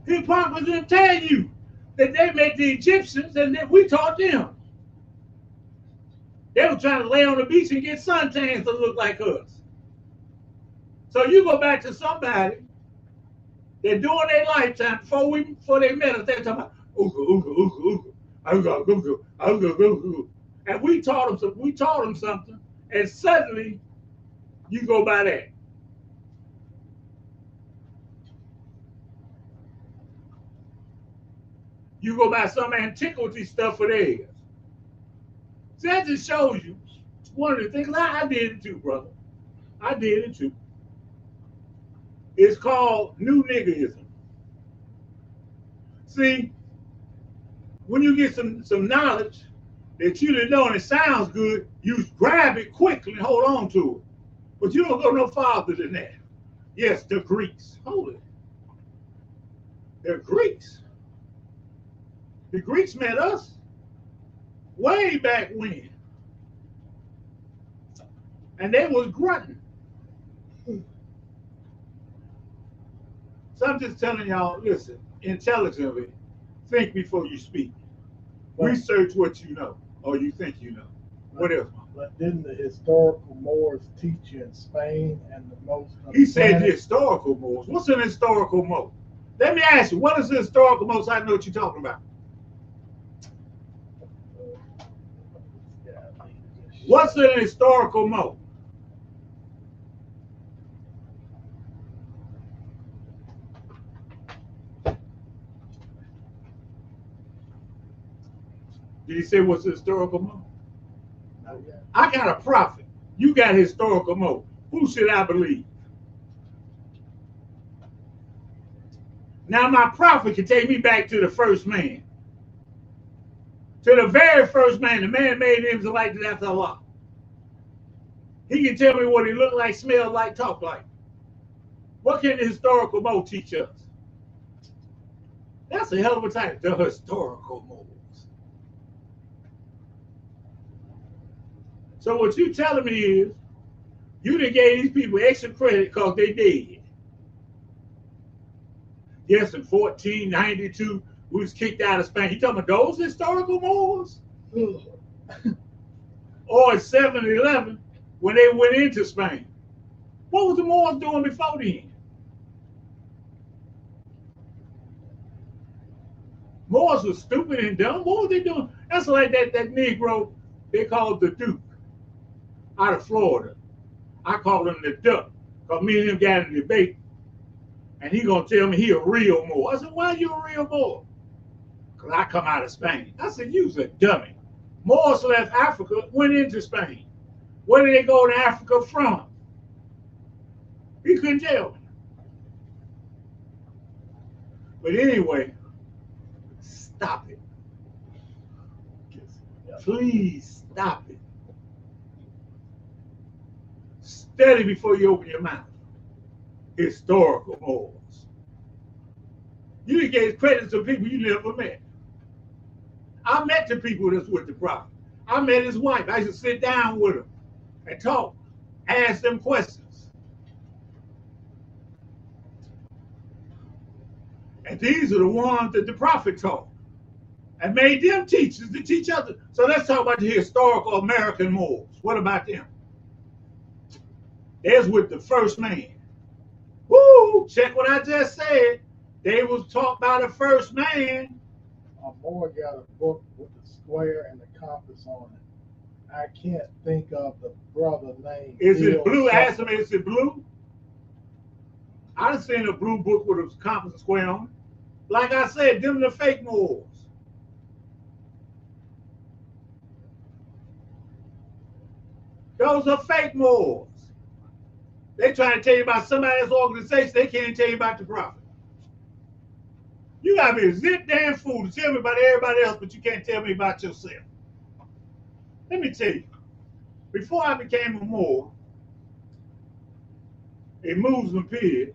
Hippocrates didn't tell you that they met the Egyptians and that we taught them. They were trying to lay on the beach and get suntans to look like us. So you go back to somebody that during their lifetime, before they met us, they were talking about ooga, ooga, ooga. And we taught them something, and suddenly you go by that. You go by some antiquity stuff for theirs. See, that just shows you one of the things. I did it too, brother. I did it too. It's called new niggerism. See, when you get some knowledge that you didn't know and it sounds good, you grab it quickly and hold on to it. But you don't go no farther than that. Yes, the Greeks. Hold it. They're Greeks. The Greeks met us way back when. And they was grunting. So I'm just telling y'all, listen, intelligently, think before you speak. Research what you know or you think you know. What else? But didn't the historical Moors teach you in Spain and the most of He the said planet? historical Moors. What's an historical Moor? Let me ask you, what is a historical Moor so I know what you're talking about? What's an historical Moor? Did he say what's a historical Moor? I got a prophet. You got historical Moor. Who should I believe? Now my prophet can take me back to the first man. To the very first man, the man made him to like that after Allah. He can tell me what he looked like, smelled like, talked like. What can the historical Moor teach us? That's a hell of a title, the historical Moors. So what you telling me is, you done gave these people extra credit because they dead. Yes, in 1492, we was kicked out of Spain. You talking about those historical Moors? Or in 711, when they went into Spain. What was the Moors doing before then? Moors was stupid and dumb. What were they doing? That's like that Negro they called the Duke out of Florida. I call him the Duck because me and him got in a debate. And he gonna tell me he a real Moor. I said, why you a real Moor? Because I come out of Spain. I said, you's a dummy. Moors left Africa, went into Spain. Where did they go to Africa from? He couldn't tell me. But anyway, stop it. Please stop it. Study before you open your mouth. Historical morals. You gave credit to people you never met. I met the people that's with the prophet. I met his wife. I used to sit down with him and talk, ask them questions. And these are the ones that the prophet taught and made them teachers to teach others. So let's talk about the historical American morals. What about them? There's with the first man. Woo! Check what I just said. They was taught by the first man. Moore got a book with the square and the compass on it. I can't think of the brother name. Is it blue? Ask me, is it blue? I've seen a blue book with a compass and square on it. Like I said, them the fake morals. Those are fake morals. They trying to tell you about somebody else's organization. They can't tell you about the prophet. You gotta be a zip damn fool to tell me about everybody else, but you can't tell me about yourself. Let me tell you, before I became a Moor, a Muslim period,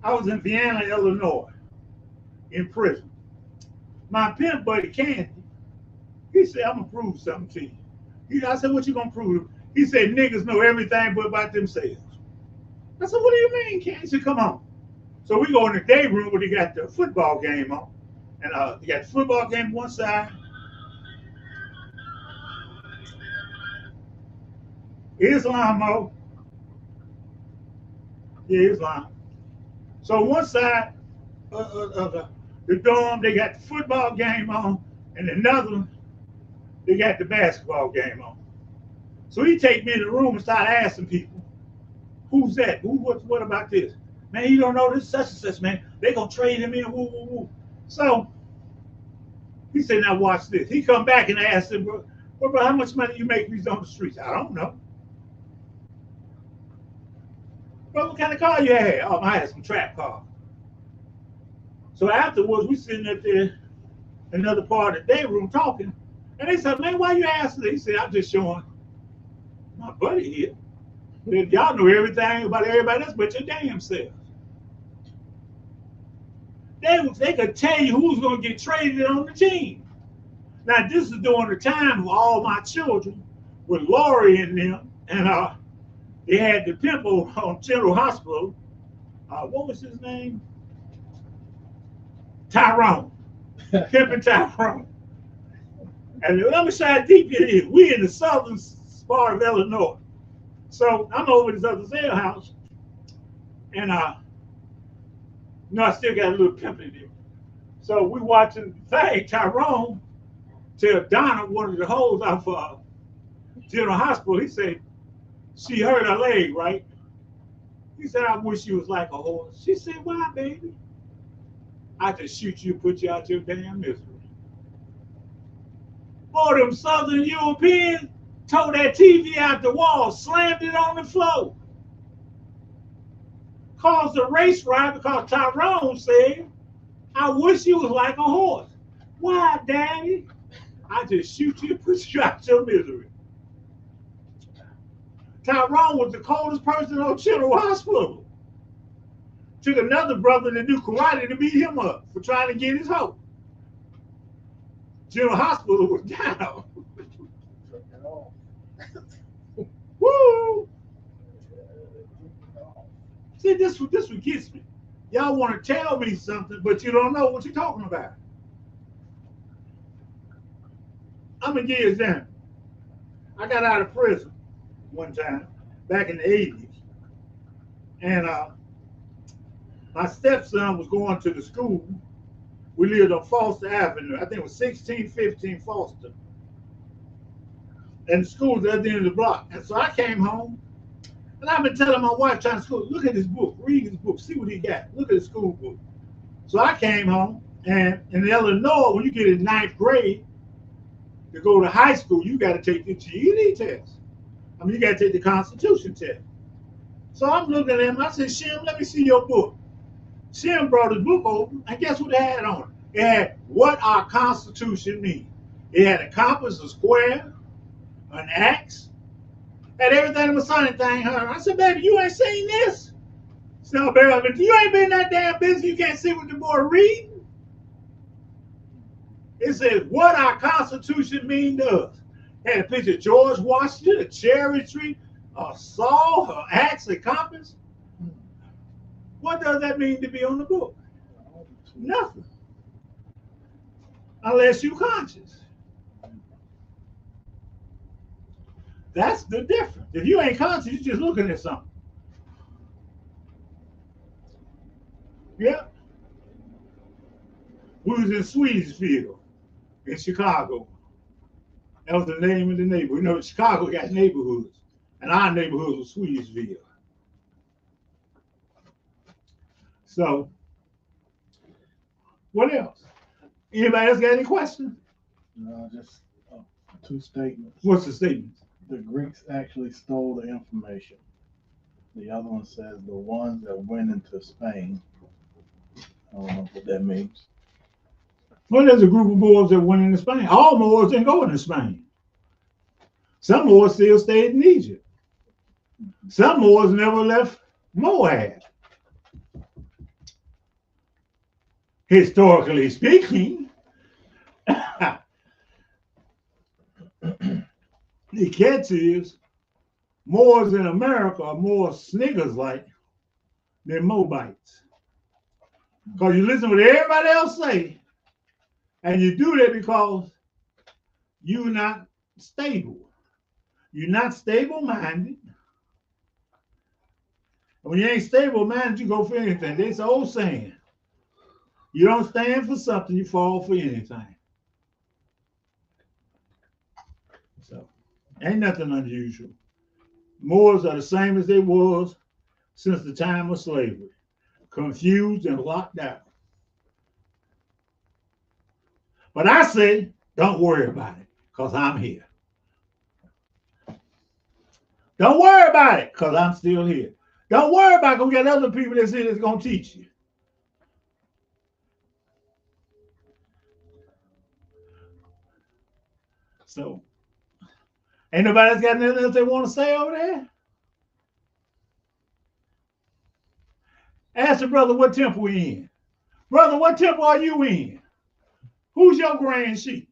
I was in Vienna, Illinois, in prison. My pen buddy Candy, he said, I'm gonna prove something to you. I said, what you gonna prove? He said, niggas know everything but about themselves. I said, what do you mean, Candy? He said, come on. So we go in the day room where they got the football game on. And they got the football game on one side. Islam, yeah, Islam. So one side of the dorm, they got the football game on, and another one, they got the basketball game on. So he take me in the room and start asking people, who's that? What about this? Man, you don't know this such and such, man. They gonna trade him in, woo, woo, woo. So he said, now watch this. He come back and asked him, bro, how much money you make these on the streets? I don't know. Bro, what kind of car you had? Oh, I had some trap car. So afterwards, we sitting up there, another part of the day room talking, and they said, man, why you asking? He said, I'm just showing my buddy here. Y'all know everything about everybody else but your damn self. They could tell you who's going to get traded on the team. Now, this is during the time of all my children with Laurie and them, and they had the pimple on General Hospital. What was his name? Tyrone. Pimpin' Tyrone. And let me show how deep it is. We in the southern part of Illinois. So I'm over this other sale house, and I still got a little pimp in there. So we watching Tyrone tell Donna, one of the hoes off General Hospital, he said, she hurt her leg, right? He said, I wish you was like a horse. She said, why, baby? I just shoot you, put you out your damn misery. Boy, them Southern Europeans tore that TV out the wall, slammed it on the floor. Caused a race riot because Tyrone said, I wish you was like a horse. Why, Daddy? I just shoot you, put you out your misery. Tyrone was the coldest person on General Hospital. Took another brother that knew karate to beat him up for trying to get his hoe. General Hospital was down. Woo! See, this what gets me. Y'all want to tell me something, but you don't know what you're talking about. I'm gonna give you an example. I got out of prison one time back in the 80s, and my stepson was going to the school. We lived on Foster Avenue. I think it was 1615 Foster. And the school was at the end of the block. And so I came home, and I've been telling my wife, trying to school, look at this book, read this book, see what he got. Look at the school book. So I came home, and in Illinois, when you get in 9th grade, to go to high school, you got to take the GED test. I mean, you got to take the Constitution test. So I'm looking at him. I said, Shem, let me see your book. Shem brought his book open, and guess what it had on it? It had what our Constitution means. It had a compass, a square, an axe, had everything but sunny thing. I said, baby, you ain't seen this. So, baby, you ain't been that damn busy. You can't see what the boy reading. It says what our Constitution means to us. Had a picture of George Washington, a cherry tree, a saw, an axe, a compass. What does that mean to be on the book? Nothing. Unless you're conscious. That's the difference. If you ain't conscious, you're just looking at something. Yeah. We was in Swedesville in Chicago. That was the name of the neighborhood. You know, Chicago got neighborhoods, and our neighborhood was Swedesville. So, what else? Anybody else got any questions? No, just two statements. What's the statement? The Greeks actually stole the information. The other one says the ones that went into Spain. I don't know what that means. Well, there's a group of Moors that went into Spain. All Moors didn't go into Spain. Some Moors still stayed in Egypt. Some Moors never left Moab. Historically speaking, the catch is Moors in America are more sniggers-like than Moabites. Because you listen to what everybody else say, and you do that because you're not stable. You're not stable-minded. When you ain't stable-minded, you go for anything. There's an old saying. You don't stand for something, you fall for anything. So, ain't nothing unusual. Moors are the same as they was since the time of slavery. Confused and locked out. But I say, don't worry about it, because I'm here. Don't worry about it, because I'm still here. Don't worry about it, because we got other people that's here that's going to teach you. So, ain't nobody else got nothing else they want to say over there? Ask the brother what temple we in. Brother, what temple are you in? Who's your grand sheep?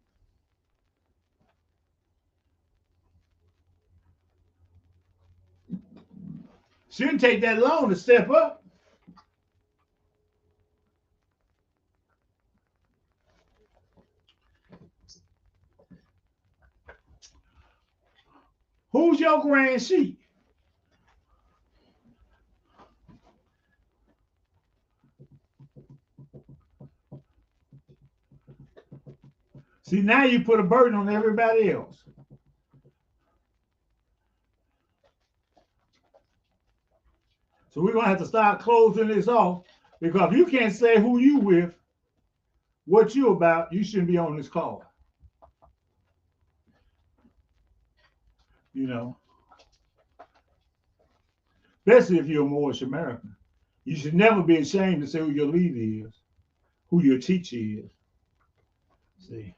Shouldn't take that long to step up. Who's your grand sheep? See, now you put a burden on everybody else. So we're going to have to start closing this off, because if you can't say who you with, what you about, you shouldn't be on this call. You know, especially if you're a Moorish American. You should never be ashamed to say who your leader is, who your teacher is. See.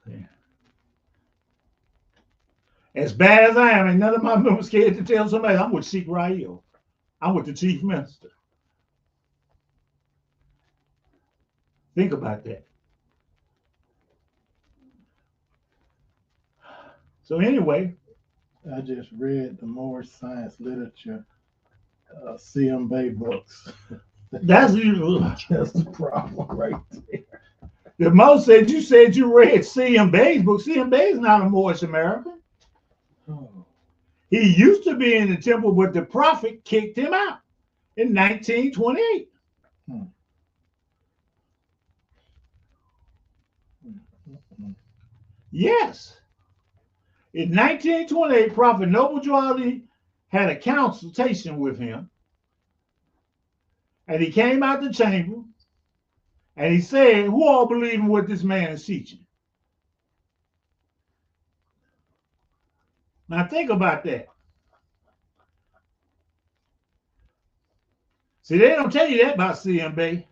Yeah. As bad as I am, ain't none of my members scared to tell somebody I'm with Sheikh Rael. I'm with the chief minister. Think about that. So anyway, I just read the Moorish science literature, C.M. Bay books. that's the problem right there. The most said you read C.M. Bay's book. C.M. Bay's not a Moorish American. Oh. He used to be in the temple, but the prophet kicked him out in 1928. Yes. In 1928, Prophet Noble Drew Ali had a consultation with him, and he came out the chamber, and he said, who all believe in what this man is teaching? Now think about that. See, they don't tell you that about CMB.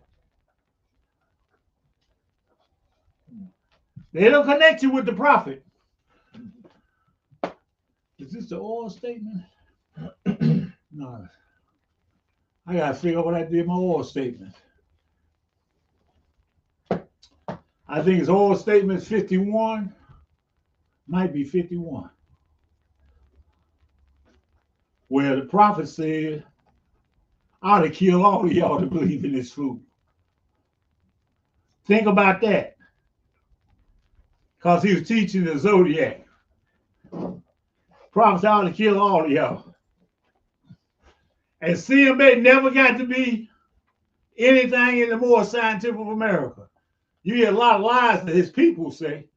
They don't connect you with the prophet. Is this the oil statement? No. I gotta figure out what I did my oil statement. I think it's oil statement 51. Might be 51. Where the prophet said, I ought to kill all of y'all to believe in this food. Think about that. Because he was teaching the zodiac. Prophet ought to kill all of y'all. And CMA never got to be anything in the more scientific of America. You hear a lot of lies that his people say.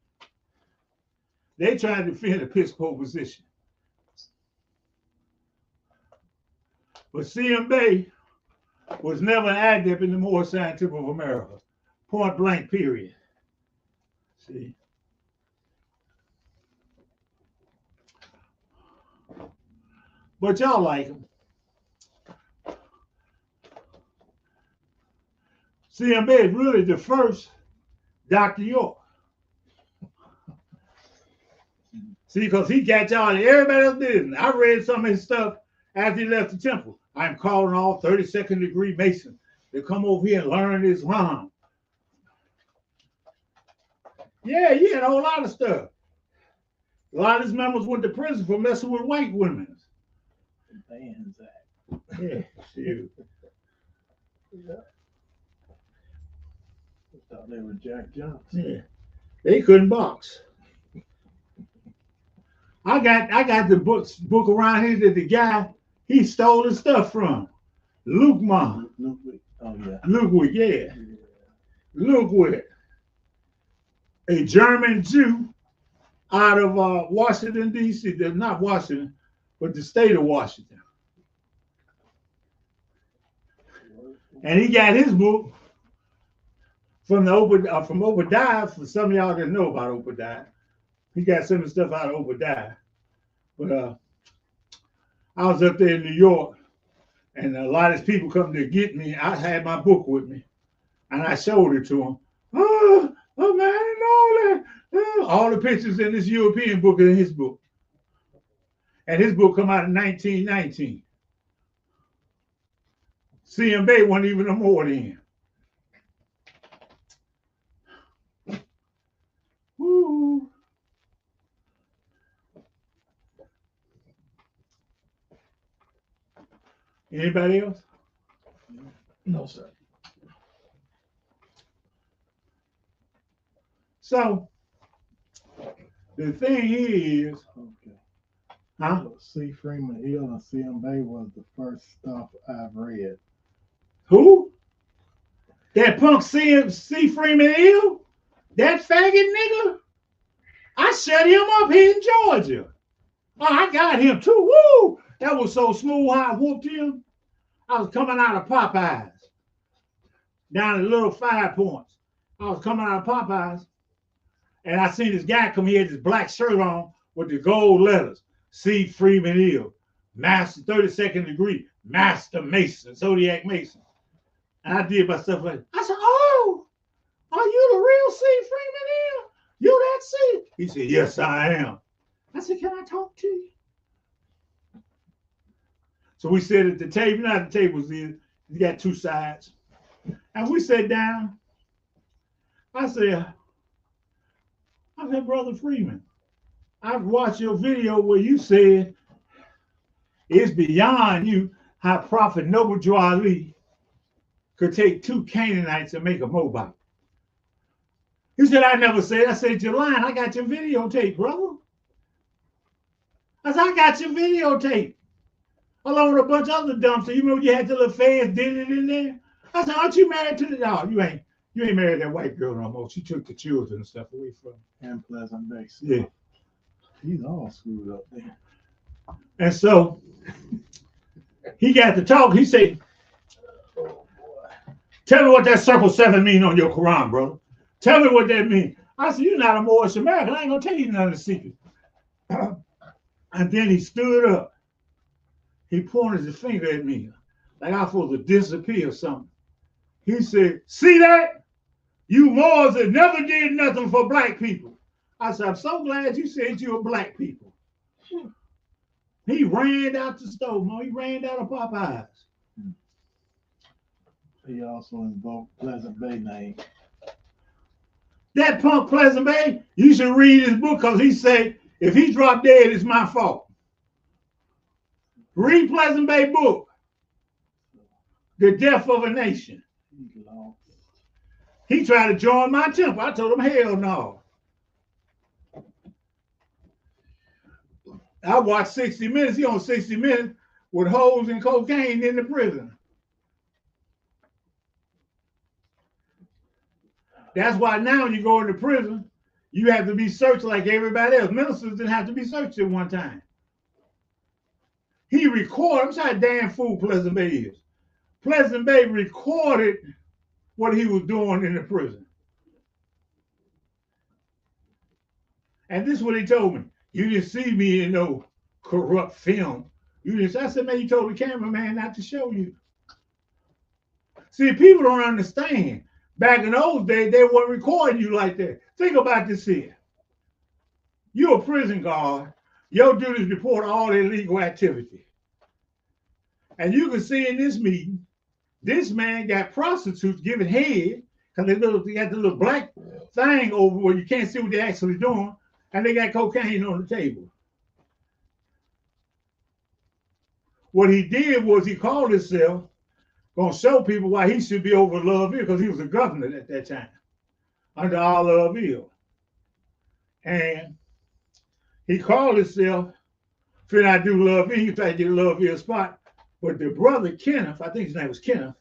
They try to defend the Episcopal position. But CMA was never active in the more scientific of America. Point blank, period. See? But y'all like him. CMA is really the first Dr. York. See, because he got y'all in everybody else business. I read some of his stuff after he left the temple. I'm calling all 32nd degree Masons to come over here and learn Islam. Yeah, he had a whole lot of stuff. A lot of his members went to prison for messing with white women. Yeah, shoot. Yeah. I thought they were Jack Johnson. Yeah. They couldn't box. I got the book around here that the guy he stole his stuff from. Ludwig. Oh yeah. Ludwig, yeah. Ludwig. A German Jew out of Washington, D.C. Not Washington, but the state of Washington. And he got his book from the from Obadiah. For some of y'all that know about Obadiah, he got some of the stuff out of Obadiah. But I was up there in New York, and a lot of these people come to get me. I had my book with me, and I showed it to them. Oh man, I didn't know that. All the pictures in this European book are in his book. And his book come out in 1919. CMB wasn't even a more then. Woo. Anybody else? No, sir. So the thing is, Okay. huh? C. Freeman Hill and CMB was the first stuff I've read. Who? That punk C. Freeman Hill? That faggot nigga? I shut him up here in Georgia. Oh, I got him too. Woo! That was so smooth how I whooped him. I was coming out of Popeyes. Down at Little 5 Points. I was coming out of Popeyes. And I seen this guy come here, this black shirt on with the gold letters. C. Freeman Hill. Master 32nd degree. Master Mason. Zodiac Mason. And I did my stuff like, I said, oh, are you the real C. Freeman Hill? You that C? He said, yes, I am. I said, can I talk to you? So we sat at the table. Now the table's in. You got two sides. And we sat down. I said, Brother Freeman, I've watched your video where you said it's beyond you how Prophet Noble Drew Ali could take two Canaanites and make a Moabite. He said, I never said. I said, you're lying. I got your videotape, brother. I said, I got your videotape. Along with a bunch of other dumb stuff. You remember you had the little fans did it in there? I said, aren't you married to the dog? You ain't married that white girl no more. She took the children and stuff away from him. And Pleasant Bay. Yeah. He's all screwed up there. And so he got to talk. He said, tell me what that circle 7 mean on your Quran, brother. Tell me what that means. I said, you're not a Moorish American. I ain't going to tell you none of the secrets. I And then he stood up. He pointed his finger at me like I was supposed to disappear or something. He said, see that? You Moors that never did nothing for black people. I said, I'm so glad you said you were black people. He ran out the store, man. He ran out of Popeyes. He also invoked Pleasant Bay name. That punk Pleasant Bay, you should read his book because he said, if he dropped dead, it's my fault. Read Pleasant Bay book, The Death of a Nation. He tried to join my temple. I told him, hell no. I watched 60 Minutes. He on 60 Minutes with hoes and cocaine in the prison. That's why now when you go into prison, you have to be searched like everybody else. Ministers didn't have to be searched at one time. He recorded, I'm sorry, damn fool Pleasant Bay is. Pleasant Bay recorded what he was doing in the prison. And this is what he told me. You didn't see me in no corrupt film. You didn't. I said, man, you told the cameraman not to show you. See, people don't understand. Back in those days, they weren't recording you like that. Think about this here. You're a prison guard. Your duty is to report all illegal activity. And you can see in this meeting, this man got prostitutes giving head because they got the little black thing over where you can't see what they're actually doing, and they got cocaine on the table. What he did was he called himself going to show people why he should be over Loveville because he was a governor at that time under all Loveville. And he called himself, "Fin I do Loveville," he tried to get a Loveville spot. But the brother Kenneth, I think his name was Kenneth,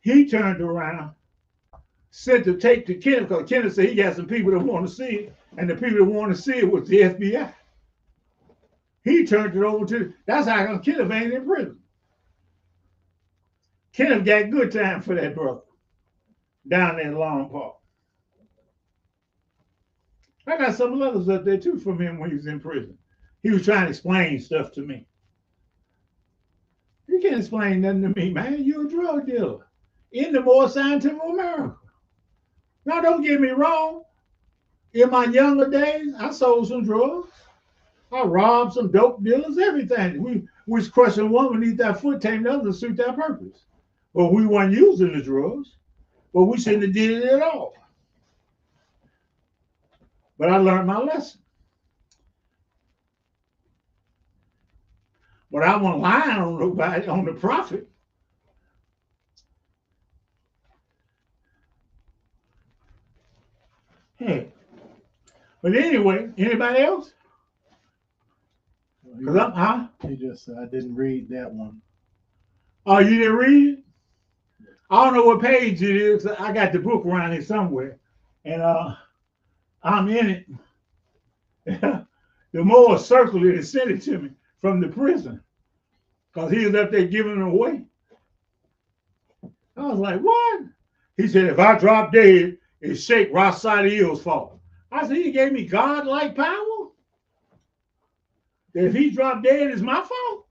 he turned around, sent the tape to Kenneth because Kenneth said he got some people that want to see it, and the people that want to see it was the FBI. He turned it over to, that's how come Kenneth ain't in prison. Kenneth got good time for that brother down there in Long Park. I got some letters up there too from him when he was in prison. He was trying to explain stuff to me. You can't explain nothing to me, man. You're a drug dealer in the more scientific America. Now, don't get me wrong. In my younger days, I sold some drugs. I robbed some dope dealers, everything. We was crushing one beneath our foot, taking the other to suit our purpose. But we weren't using the drugs. But we shouldn't have did it at all. But I learned my lesson. But I won't lie on nobody, on the prophet. Hey. But anyway, anybody else? He just said, I didn't read that one. Oh, you didn't read it? I don't know what page it is. I got the book around here somewhere. And I'm in it. The more circle it and sent it to me from the prison. Because he was up there giving them away. I was like, what? He said, if I drop dead, it's Sheikh Rasadiel's fault. I said, he gave me God-like power? That if he dropped dead, it's my fault?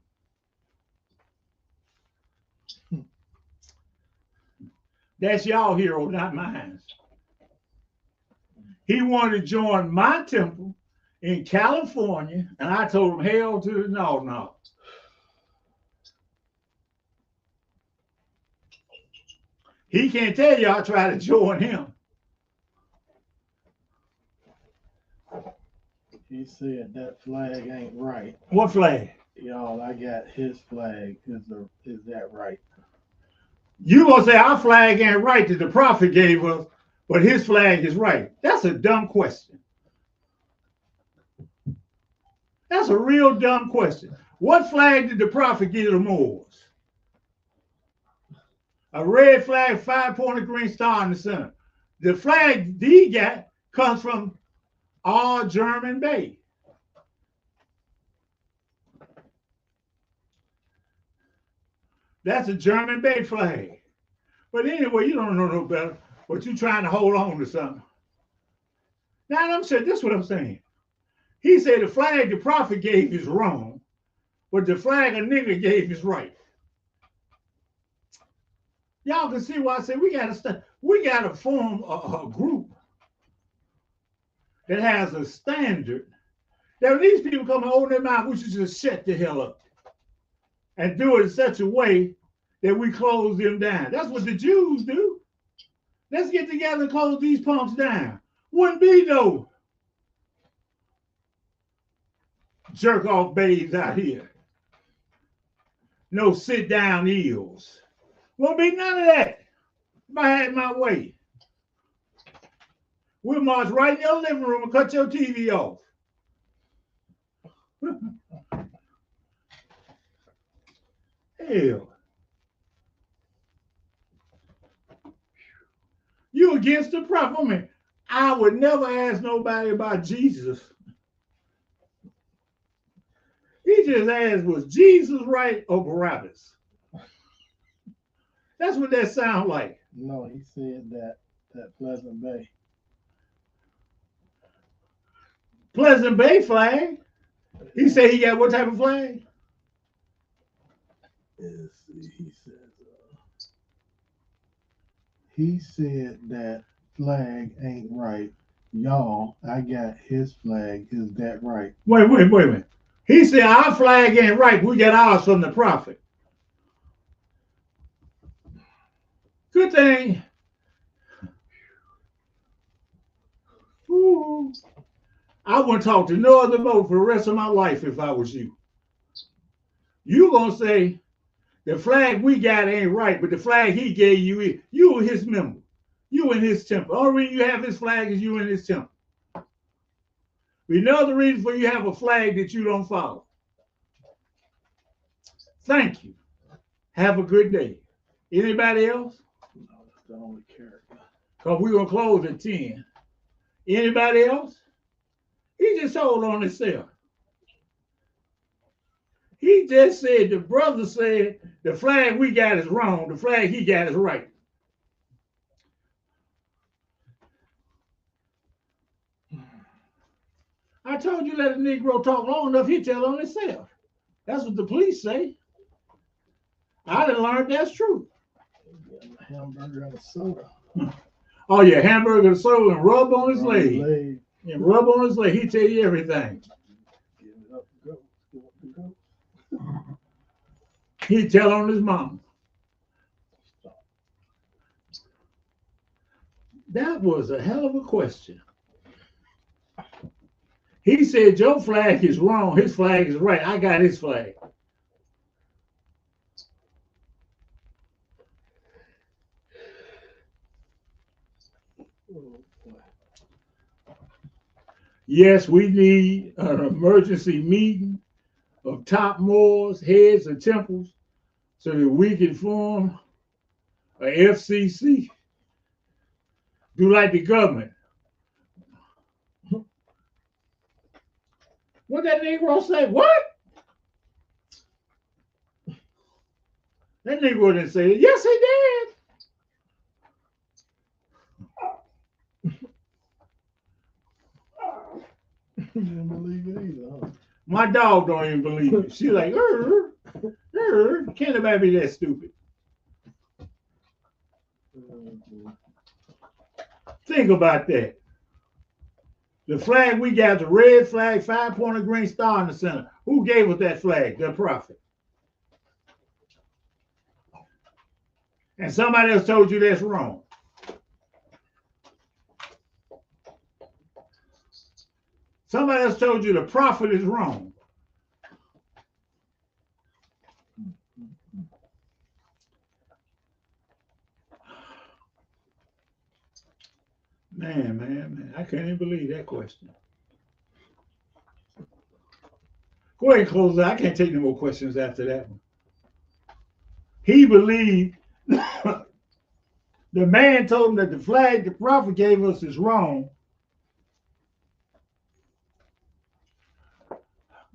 That's y'all hero, not mine. He wanted to join my temple in California, and I told him, hell to the no. He can't tell y'all try to join him. He said that flag ain't right. What flag? Y'all, I got his flag. Is that right? You gonna say our flag ain't right that the prophet gave us, but his flag is right? That's a dumb question. That's a real dumb question. What flag did the prophet give the Moors? A red flag, 5-pointed green star in the center. The flag he got comes from all German Bay. That's a German Bay flag. But anyway, you don't know no better, but you're trying to hold on to something. Now, I'm saying, this is what I'm saying. He said the flag the prophet gave is wrong, but the flag a nigga gave is right. Y'all can see why I say we gotta form a group that has a standard. That when these people come and open their mouth, we should just shut the hell up and do it in such a way that we close them down. That's what the Jews do. Let's get together and close these punks down. Wouldn't be no jerk off babes out here. No sit down eels. Won't be none of that if I had my way. We'll march right in your living room and cut your TV off. Hell. You against the prophet. I mean, I would never ask nobody about Jesus. He just asked, was Jesus right or Barabbas? That's what that sounds like. No, he said that Pleasant Bay. Pleasant Bay flag. He said he got what type of flag? Let's see, he said that flag ain't right. Y'all, I got his flag. Is that right? Wait a minute. He said our flag ain't right. We got ours from the prophet. Good thing. Ooh. I wouldn't talk to no other boat for the rest of my life if I was you. You gonna say the flag we got ain't right, but the flag he gave you, you were his member. You in his temple. Only reason you have his flag is you in his temple. We know the reason for you have a flag that you don't follow. Thank you. Have a good day. Anybody else? No, that's the only character. Because we're going to close at 10. Anybody else? He just told on himself. He just said, the brother said, the flag we got is wrong. The flag he got is right. I told you let a Negro talk long enough, he'll tell on himself. That's what the police say. I done learned that's true. Hamburger and a soda. Oh yeah, hamburger and soda and rub on his leg. Leg. And rub on his leg. He tell you everything. Give it up, go. Give it up, go. He tell on his mom. That was a hell of a question. He said, your flag is wrong. His flag is right. I got his flag. Yes, we need an emergency meeting of top Moors, heads of temples, so that we can form a FCC. Do like the government. What that Negro say? What? That Negro didn't say it. Yes, he did. You didn't believe it either, huh? My dog don't even believe it. She's like, can't nobody be that stupid. Think about that. The flag we got, the red flag, 5-pointed green star in the center. Who gave us that flag? The prophet. And somebody else told you that's wrong. Somebody else told you the prophet is wrong. Man. I can't even believe that question. Go ahead and close it. I can't take no more questions after that one. He believed the man told him that the flag the prophet gave us is wrong.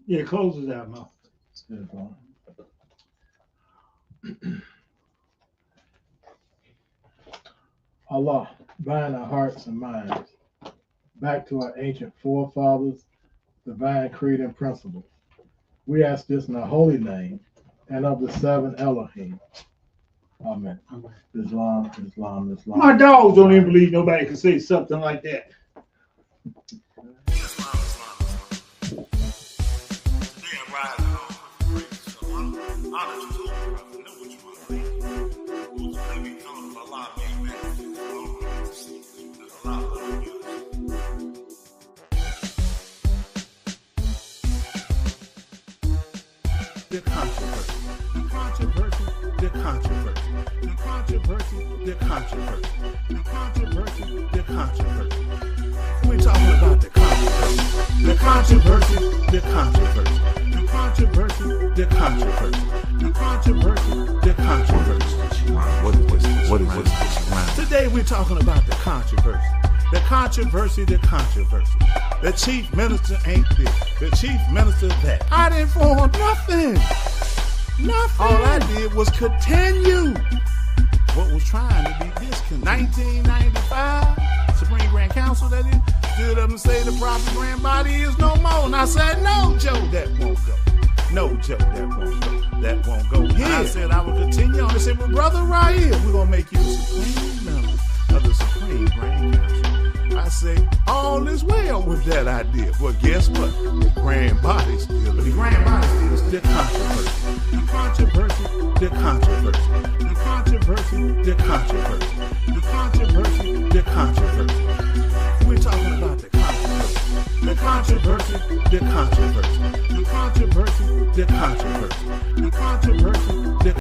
Yeah, close it out, Mo. Allah, bind our hearts and minds back to our ancient forefathers, divine creed and principle. We ask this in the holy name and of the seven Elohim. Amen. Islam, Islam, Islam. My dogs don't even believe nobody can say something like that. The controversy, the controversy, the controversy, the controversy, the controversy, the controversy, the controversy. We're talking about the controversy, the controversy, the controversy, the controversy, the controversy, the controversy, the controversy. What is this? Today we're talking about the controversy. The controversy, the controversy. The chief minister ain't this. The chief minister that. I didn't form nothing. Nothing. All I did was continue what was trying to be discontinued. 1995, Supreme Grand Council, that is, stood up and say the prophet grand body is no more. And I said, no, Joe, that won't go. No, Joe, that won't go. That won't go here. I said I would continue on. They said, well, brother, right here, we're going to make you the supreme member of the Supreme Grand Council. I say, all is well with that idea. But guess what? The grand body still is. The grand body still is the controversy. The controversy, the controversy. The controversy, the controversy. The controversy, the controversy. We're talking about the controversy. The controversy, the controversy. The controversy, the controversy. The controversy, the